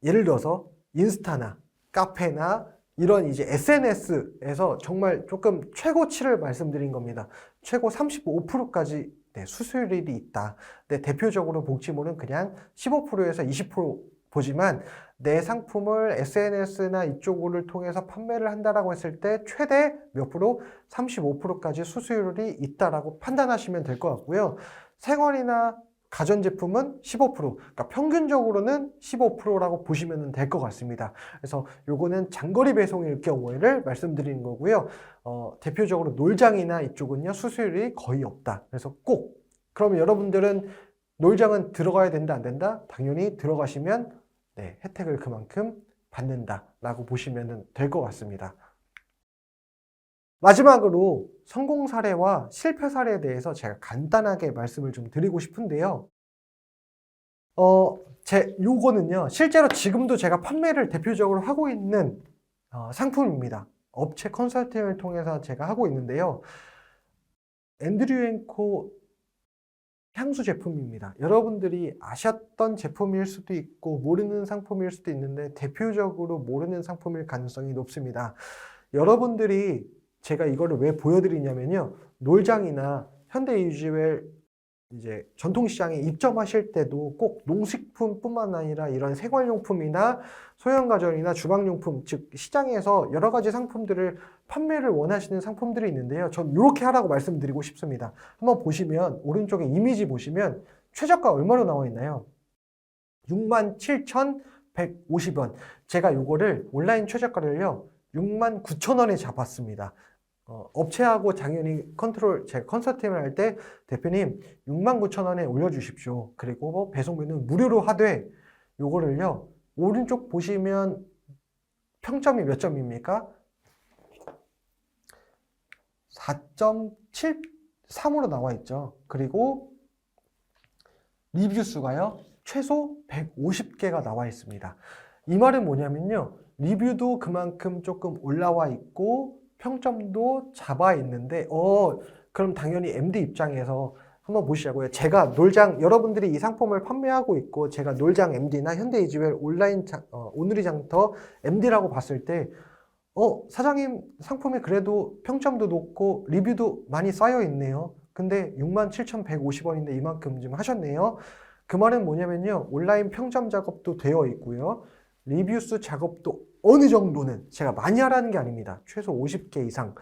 예를 들어서 인스타나 카페나 이런 이제 SNS에서 정말 조금 최고치를 말씀드린 겁니다. 최고 35%까지 네, 수수료율이 있다. 네, 대표적으로 복지몰은 그냥 15%에서 20% 보지만 내 상품을 SNS나 이쪽을 통해서 판매를 한다라고 했을 때 최대 몇 프로? 35%까지 수수료율이 있다라고 판단하시면 될 것 같고요. 생활이나 가전제품은 15%, 그러니까 평균적으로는 15%라고 보시면 될 것 같습니다. 그래서 요거는 장거리 배송일 경우에를 말씀드리는 거고요. 대표적으로 놀장이나 이쪽은요, 수수료율이 거의 없다. 그래서 꼭, 그러면 여러분들은 놀장은 들어가야 된다, 안 된다? 당연히 들어가시면 네, 혜택을 그만큼 받는다라고 보시면 될 것 같습니다. 마지막으로 성공 사례와 실패 사례에 대해서 제가 간단하게 말씀을 좀 드리고 싶은데요. 요거는요, 실제로 지금도 제가 판매를 대표적으로 하고 있는 상품입니다. 업체 컨설팅을 통해서 제가 하고 있는데요. 앤드류 앤 코 향수 제품입니다. 여러분들이 아셨던 제품일 수도 있고 모르는 상품일 수도 있는데 대표적으로 모르는 상품일 가능성이 높습니다. 여러분들이 제가 이거를 왜 보여드리냐면요. 놀장이나 현대이지웰 이제 전통시장에 입점하실 때도 꼭 농식품뿐만 아니라 이런 생활용품이나 소형가전이나 주방용품, 즉 시장에서 여러 가지 상품들을 판매를 원하시는 상품들이 있는데요. 전 이렇게 하라고 말씀드리고 싶습니다. 한번 보시면 오른쪽에 이미지 보시면 최저가 얼마로 나와 있나요? 67,150원. 제가 요거를 온라인 최저가를요 69,000원에 잡았습니다. 업체하고 당연히 제가 컨설팅을 할 때 대표님 69,000원에 올려주십시오. 그리고 뭐 배송비는 무료로 하되 요거를요 오른쪽 보시면 평점이 몇 점입니까? 4.73으로 나와 있죠. 그리고 리뷰 수가요 최소 150개가 나와 있습니다. 이 말은 뭐냐면요 리뷰도 그만큼 조금 올라와 있고 평점도 잡아 있는데 그럼 당연히 MD 입장에서 한번 보시자고요. 제가 놀장, 여러분들이 이 상품을 판매하고 있고 제가 놀장 MD나 현대이지웰 온라인 오늘이 장터 MD라고 봤을 때 사장님 상품이 그래도 평점도 높고 리뷰도 많이 쌓여 있네요. 근데 67,150원인데 이만큼 좀 하셨네요. 그 말은 뭐냐면요. 온라인 평점 작업도 되어 있고요. 리뷰수 작업도 어느 정도는 제가 많이 하라는 게 아닙니다. 최소 50개 이상.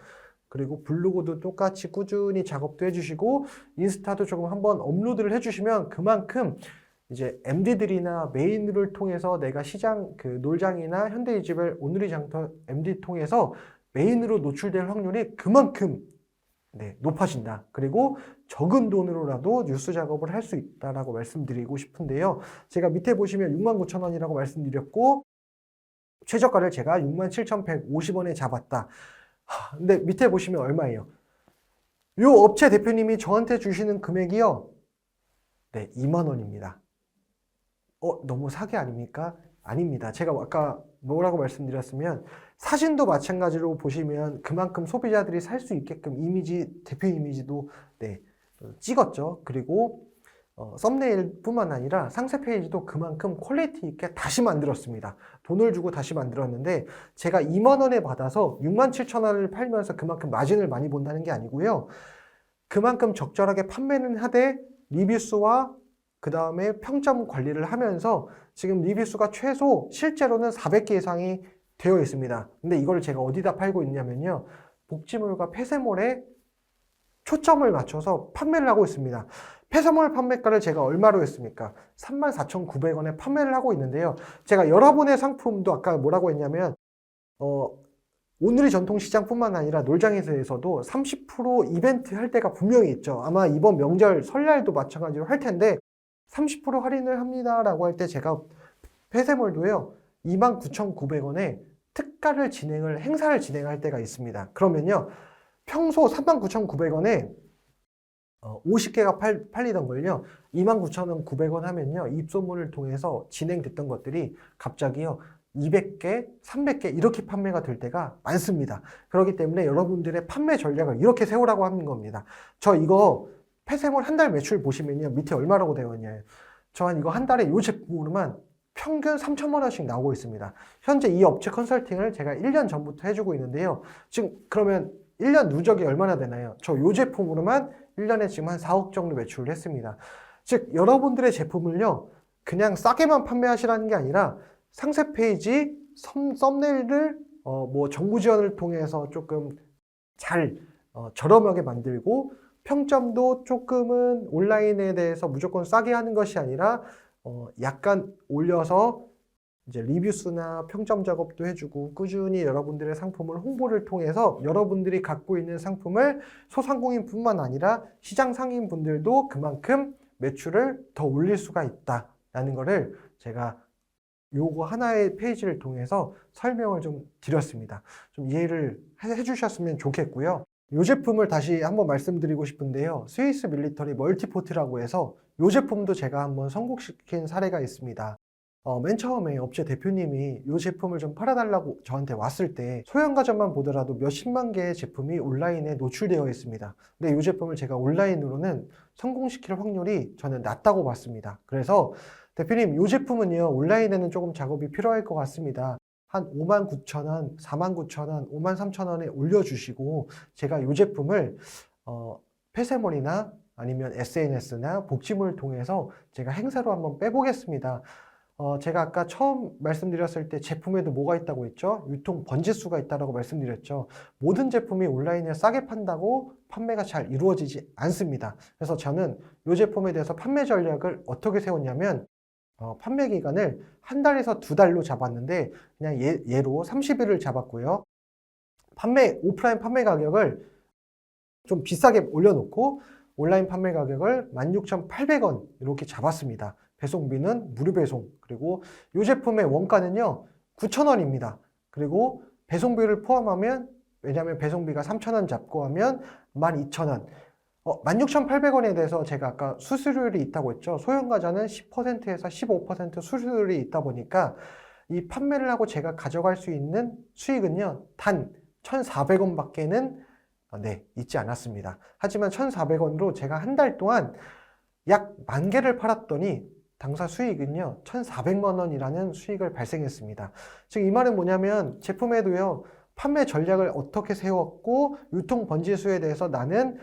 그리고 블로그도 똑같이 꾸준히 작업도 해주시고 인스타도 조금 한번 업로드를 해주시면 그만큼 이제 MD들이나 메인을 통해서 내가 시장 그 놀장이나 현대이지웰 오늘이 장터 MD 통해서 메인으로 노출될 확률이 그만큼 높아진다. 그리고 적은 돈으로라도 뉴스 작업을 할 수 있다라고 말씀드리고 싶은데요. 제가 밑에 보시면 69,000원이라고 말씀드렸고 최저가를 제가 67,150원에 잡았다. 근데 밑에 보시면 얼마예요? 이 업체 대표님이 저한테 주시는 금액이요. 네, 2만 원입니다. 너무 사기 아닙니까? 아닙니다. 제가 아까 뭐라고 말씀드렸으면 사진도 마찬가지로 보시면 그만큼 소비자들이 살 수 있게끔 대표 이미지도 찍었죠. 그리고 썸네일뿐만 아니라 상세 페이지도 그만큼 퀄리티 있게 다시 만들었습니다. 돈을 주고 다시 만들었는데 제가 2만 원에 받아서 67,000원을 팔면서 그만큼 마진을 많이 본다는 게 아니고요. 그만큼 적절하게 판매는 하되 리뷰수와 그 다음에 평점 관리를 하면서 지금 리뷰수가 최소 실제로는 400개 이상이 되어 있습니다. 근데 이걸 제가 어디다 팔고 있냐면요. 복지몰과 폐쇄몰에 초점을 맞춰서 판매를 하고 있습니다. 폐쇄몰 판매가를 제가 얼마로 했습니까? 34,900원에 판매를 하고 있는데요. 제가 여러분의 상품도 아까 뭐라고 했냐면 오늘의 전통시장뿐만 아니라 놀장에서도 30% 이벤트 할 때가 분명히 있죠. 아마 이번 명절 설날도 마찬가지로 할 텐데 30% 할인을 합니다라고 할 때 제가 폐쇄몰도요 29,900원에 특가를 행사를 진행할 때가 있습니다. 그러면요 평소 39,900원에 50개가 팔리던 걸요 29,900원 하면요 입소문을 통해서 진행됐던 것들이 갑자기요 200개, 300개 이렇게 판매가 될 때가 많습니다. 그렇기 때문에 여러분들의 판매 전략을 이렇게 세우라고 하는 겁니다. 저 이거 폐쇄몰 한 달 매출 보시면요 밑에 얼마라고 되어 있냐요. 저 이거 한 달에 이 제품으로만 평균 3천만 원씩 나오고 있습니다. 현재 이 업체 컨설팅을 제가 1년 전부터 해주고 있는데요. 지금 그러면 1년 누적이 얼마나 되나요? 저 이 제품으로만 1년에 지금 한 4억 정도 매출을 했습니다. 즉 여러분들의 제품을요 그냥 싸게만 판매하시라는 게 아니라 상세 페이지 썸네일을 뭐 정부 지원을 통해서 조금 잘 저렴하게 만들고 평점도 조금은 온라인에 대해서 무조건 싸게 하는 것이 아니라 약간 올려서 이제 리뷰수나 평점 작업도 해주고 꾸준히 여러분들의 상품을 홍보를 통해서 여러분들이 갖고 있는 상품을 소상공인뿐만 아니라 시장 상인분들도 그만큼 매출을 더 올릴 수가 있다라는 거를 제가 요거 하나의 페이지를 통해서 설명을 좀 드렸습니다. 좀 이해를 해주셨으면 좋겠고요. 이 제품을 다시 한번 말씀드리고 싶은데요. 스위스 밀리터리 멀티포트라고 해서 이 제품도 제가 한번 성공시킨 사례가 있습니다. 맨 처음에 업체 대표님이 이 제품을 좀 팔아달라고 저한테 왔을 때 소형가전만 보더라도 몇십만 개의 제품이 온라인에 노출되어 있습니다. 근데 이 제품을 제가 온라인으로는 성공시킬 확률이 저는 낮다고 봤습니다. 그래서 대표님, 이 제품은요 온라인에는 조금 작업이 필요할 것 같습니다. 한 59,000원, 49,000원, 53,000원에 올려주시고 제가 이 제품을 폐쇄몰이나 아니면 SNS나 복지몰을 통해서 제가 행사로 한번 빼보겠습니다. 제가 아까 처음 말씀드렸을 때 제품에도 뭐가 있다고 했죠? 유통 번지수가 있다고 말씀드렸죠. 모든 제품이 온라인에 싸게 판다고 판매가 잘 이루어지지 않습니다. 그래서 저는 이 제품에 대해서 판매 전략을 어떻게 세웠냐면 판매 기간을 한 달에서 2달로 잡았는데 그냥 예로 30일을 잡았고요. 오프라인 판매 가격을 좀 비싸게 올려놓고 온라인 판매 가격을 16,800원 이렇게 잡았습니다. 배송비는 무료 배송. 그리고 이 제품의 원가는요 9,000원입니다. 그리고 배송비를 포함하면 왜냐하면 배송비가 3,000원 잡고 하면 12,000원. 16,800원에 대해서 제가 아까 수수료율이 있다고 했죠. 소형과자는 10%에서 15% 수수료율이 있다 보니까 이 판매를 하고 제가 가져갈 수 있는 수익은요 단 1,400원 밖에는 있지 않았습니다. 하지만 1,400원으로 제가 한 달 동안 약 10,000개를 팔았더니 당사 수익은요 1,400만 원이라는 수익을 발생했습니다. 즉 이 말은 뭐냐면 제품에도요 판매 전략을 어떻게 세웠고 유통 번지수에 대해서 나는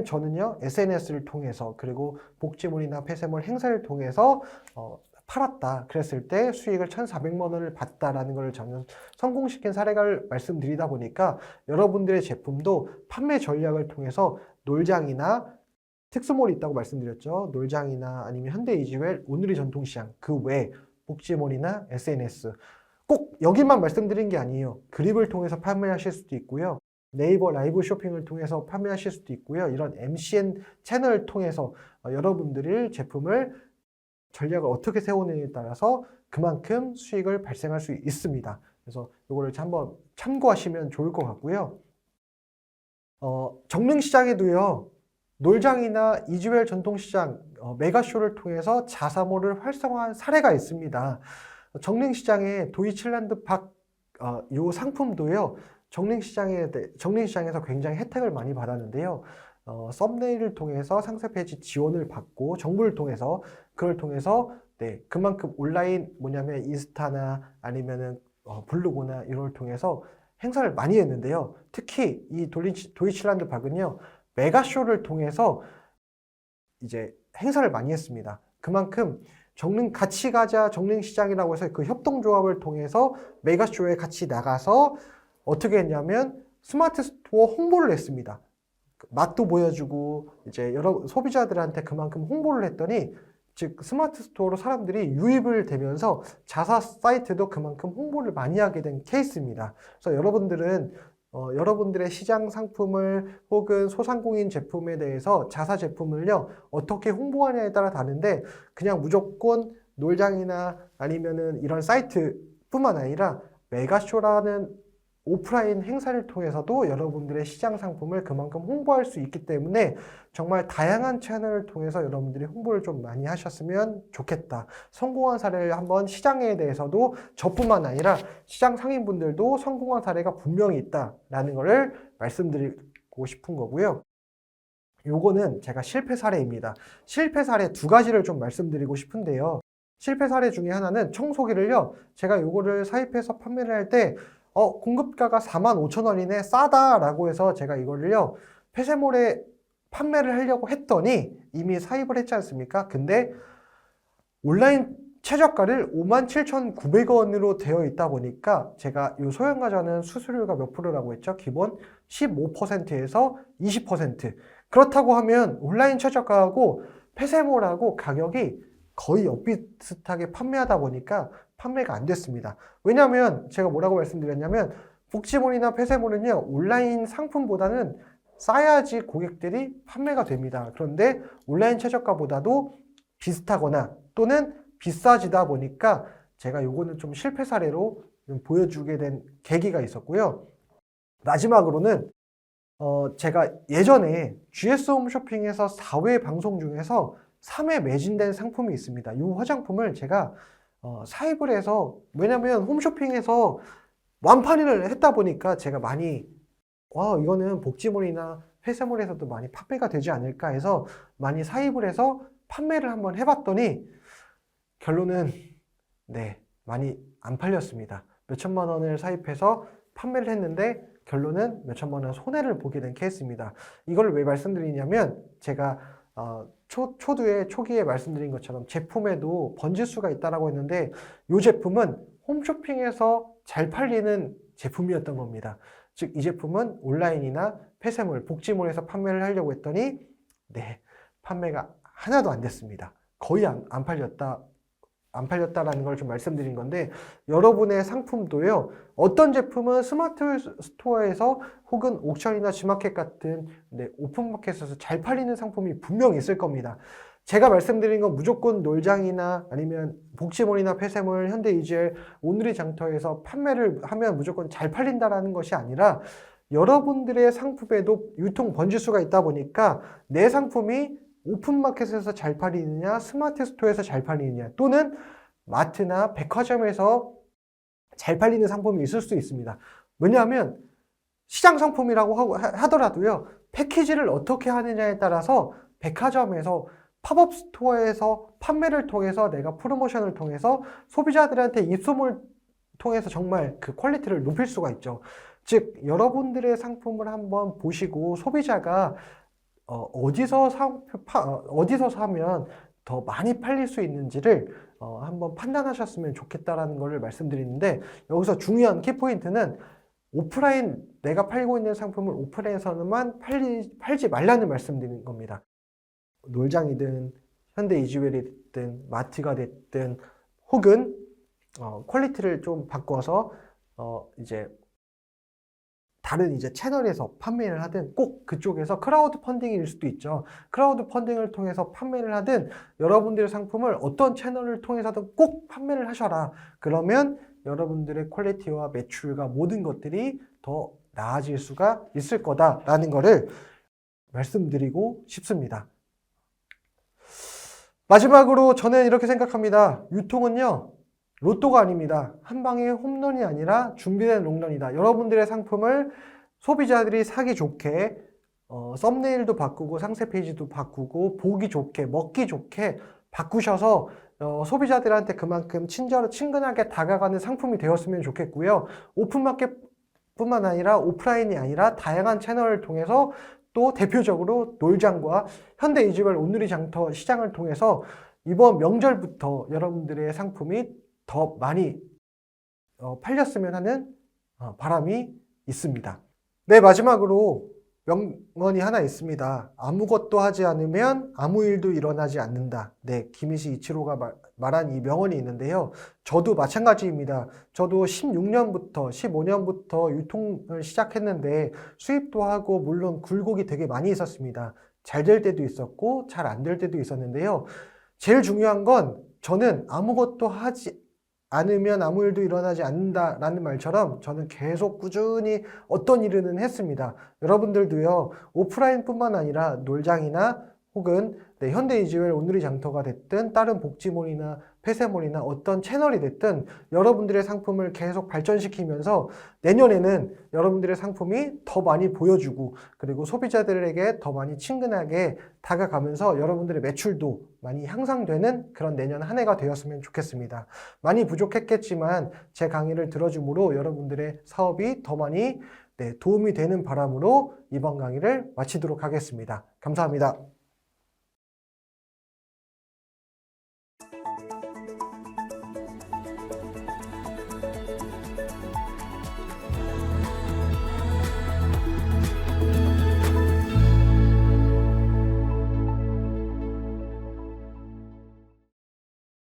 저는요 SNS를 통해서 그리고 복지몰이나 폐쇄몰 행사를 통해서 팔았다. 그랬을 때 수익을 1,400만 원을 봤다라는 걸 저는 성공시킨 사례를 말씀드리다 보니까 여러분들의 제품도 판매 전략을 통해서 놀장이나 특수몰이 있다고 말씀드렸죠. 놀장이나 아니면 현대이지웰, 오늘의 전통시장, 그 외 복지몰이나 SNS 꼭 여기만 말씀드린 게 아니에요. 그립을 통해서 판매하실 수도 있고요. 네이버 라이브 쇼핑을 통해서 판매하실 수도 있고요. 이런 MCN 채널을 통해서 여러분들이 제품을 전략을 어떻게 세우느냐에 따라서 그만큼 수익을 발생할 수 있습니다. 그래서 이거를 한번 참고하시면 좋을 것 같고요. 정릉시장에도요. 놀장이나 이지웰 전통시장, 메가쇼를 통해서 자사몰을 활성화한 사례가 있습니다. 정릉시장의 도이칠란드 요 상품도요. 정릉시장에서 굉장히 혜택을 많이 받았는데요. 썸네일을 통해서 상세 페이지 지원을 받고 정보를 통해서 그걸 통해서 그만큼 온라인 뭐냐면 인스타나 아니면은 블로그나 이걸 통해서 행사를 많이 했는데요. 특히 이 도이칠란드 박은요. 메가쇼를 통해서 이제 행사를 많이 했습니다. 그만큼 같이 가자 정릉시장이라고 해서 그 협동조합을 통해서 메가쇼에 같이 나가서 어떻게 했냐면 스마트 스토어 홍보를 했습니다. 맛도 보여주고 이제 여러 소비자들한테 그만큼 홍보를 했더니 즉 스마트 스토어로 사람들이 유입을 되면서 자사 사이트도 그만큼 홍보를 많이 하게 된 케이스입니다. 그래서 여러분들은 여러분들의 시장 상품을 혹은 소상공인 제품에 대해서 자사 제품을요 어떻게 홍보하냐에 따라 다른데 그냥 무조건 놀장이나 아니면은 이런 사이트뿐만 아니라 메가쇼라는 오프라인 행사를 통해서도 여러분들의 시장 상품을 그만큼 홍보할 수 있기 때문에 정말 다양한 채널을 통해서 여러분들이 홍보를 좀 많이 하셨으면 좋겠다. 성공한 사례를 한번 시장에 대해서도 저뿐만 아니라 시장 상인분들도 성공한 사례가 분명히 있다라는 것을 말씀드리고 싶은 거고요. 요거는 제가 실패 사례입니다. 실패 사례 2가지를 좀 말씀드리고 싶은데요. 실패 사례 중에 하나는 청소기를요. 제가 요거를 사입해서 판매를 할 때 공급가가 45,000원이네 싸다라고 해서 제가 이거를요 폐쇄몰에 판매를 하려고 했더니 이미 사입을 했지 않습니까? 근데 온라인 최저가를 57,900원으로 되어 있다 보니까 제가 이 소형과자는 수수료가 몇 프로라고 했죠? 기본 15%에서 20%. 그렇다고 하면 온라인 최저가하고 폐쇄몰하고 가격이 거의 엇비슷하게 판매하다 보니까 판매가 안 됐습니다. 왜냐하면 제가 뭐라고 말씀드렸냐면 복지몰이나 폐쇄몰은요 온라인 상품보다는 싸야지 고객들이 판매가 됩니다. 그런데 온라인 최저가보다도 비슷하거나 또는 비싸지다 보니까 제가 요거는 좀 실패 사례로 좀 보여주게 된 계기가 있었고요. 마지막으로는 제가 예전에 GS 홈쇼핑에서 4회 방송 중에서 3회 매진된 상품이 있습니다. 이 화장품을 제가 사입을 해서, 왜냐면 홈쇼핑에서 완판을 했다 보니까 제가 많이 이거는 복지몰이나 폐쇄몰에서도 많이 판매가 되지 않을까 해서 많이 사입을 해서 판매를 한번 해봤더니 결론은 네, 많이 안 팔렸습니다. 몇천만 원을 사입해서 판매를 했는데 결론은 몇천만 원 손해를 보게 된 케이스입니다. 이걸 왜 말씀드리냐면 제가 초기에 말씀드린 것처럼 제품에도 번지수가 있다라고 했는데 이 제품은 홈쇼핑에서 잘 팔리는 제품이었던 겁니다. 즉 이 제품은 온라인이나 폐쇄몰, 복지몰에서 판매를 하려고 했더니 네, 판매가 하나도 안 됐습니다. 거의 안 팔렸다라는 걸 좀 말씀드린 건데, 여러분의 상품도요, 어떤 제품은 스마트 스토어에서 혹은 옥션이나 G마켓 같은 오픈마켓에서 잘 팔리는 상품이 분명히 있을 겁니다. 제가 말씀드린 건 무조건 놀장이나 아니면 복지몰이나 폐쇄몰, 현대이지엘, 오늘의 장터에서 판매를 하면 무조건 잘 팔린다라는 것이 아니라 여러분들의 상품에도 유통 번지수가 있다 보니까 내 상품이 오픈마켓에서 잘 팔리느냐, 스마트 스토어에서 잘 팔리느냐, 또는 마트나 백화점에서 잘 팔리는 상품이 있을 수 있습니다. 왜냐하면 시장 상품이라고 하더라도요, 패키지를 어떻게 하느냐에 따라서 백화점에서 팝업 스토어에서 판매를 통해서 내가 프로모션을 통해서 소비자들한테 입소문을 통해서 정말 그 퀄리티를 높일 수가 있죠. 즉 여러분들의 상품을 한번 보시고 소비자가 어디서 사면 더 많이 팔릴 수 있는지를 한번 판단하셨으면 좋겠다라는 것을 말씀드리는데, 여기서 중요한 키포인트는 오프라인, 내가 팔고 있는 상품을 오프라인에서만 팔지 말라는 말씀드리는 겁니다. 놀장이든 현대이지웰이 됐든 마트가 됐든 혹은 퀄리티를 좀 바꿔서 이제 다른 채널에서 판매를 하든, 꼭 그쪽에서 크라우드 펀딩일 수도 있죠. 크라우드 펀딩을 통해서 판매를 하든, 여러분들의 상품을 어떤 채널을 통해서든 꼭 판매를 하셔라. 그러면 여러분들의 퀄리티와 매출과 모든 것들이 더 나아질 수가 있을 거다라는 거를 말씀드리고 싶습니다. 마지막으로 저는 이렇게 생각합니다. 유통은요, 로또가 아닙니다. 한 방에 홈런이 아니라 준비된 롱런이다. 여러분들의 상품을 소비자들이 사기 좋게 썸네일도 바꾸고 상세 페이지도 바꾸고 보기 좋게 먹기 좋게 바꾸셔서 소비자들한테 그만큼 친근하게 다가가는 상품이 되었으면 좋겠고요. 오픈마켓뿐만 아니라 오프라인이 아니라 다양한 채널을 통해서 또 대표적으로 놀장과 현대이지웰 오늘의 장터 시장을 통해서 이번 명절부터 여러분들의 상품이 더 많이 팔렸으면 하는 바람이 있습니다. 네, 마지막으로 명언이 하나 있습니다. 아무것도 하지 않으면 아무 일도 일어나지 않는다. 네, 김이시 이치로가 말한 이 명언이 있는데요. 저도 마찬가지입니다. 저도 15년부터 유통을 시작했는데 수입도 하고 물론 굴곡이 되게 많이 있었습니다. 잘 될 때도 있었고 잘 안 될 때도 있었는데요. 제일 중요한 건 저는 아무것도 하지 않으면 아무 일도 일어나지 않는다라는 말처럼 저는 계속 꾸준히 어떤 일은 했습니다. 여러분들도요, 오프라인뿐만 아니라 놀장이나 혹은 현대이지웰 오늘의 장터가 됐든 다른 복지몰이나 폐쇄몰이나 어떤 채널이 됐든 여러분들의 상품을 계속 발전시키면서 내년에는 여러분들의 상품이 더 많이 보여주고 그리고 소비자들에게 더 많이 친근하게 다가가면서 여러분들의 매출도 많이 향상되는 그런 내년 한 해가 되었으면 좋겠습니다. 많이 부족했겠지만 제 강의를 들어줌으로 여러분들의 사업이 더 많이 네, 도움이 되는 바람으로 이번 강의를 마치도록 하겠습니다. 감사합니다.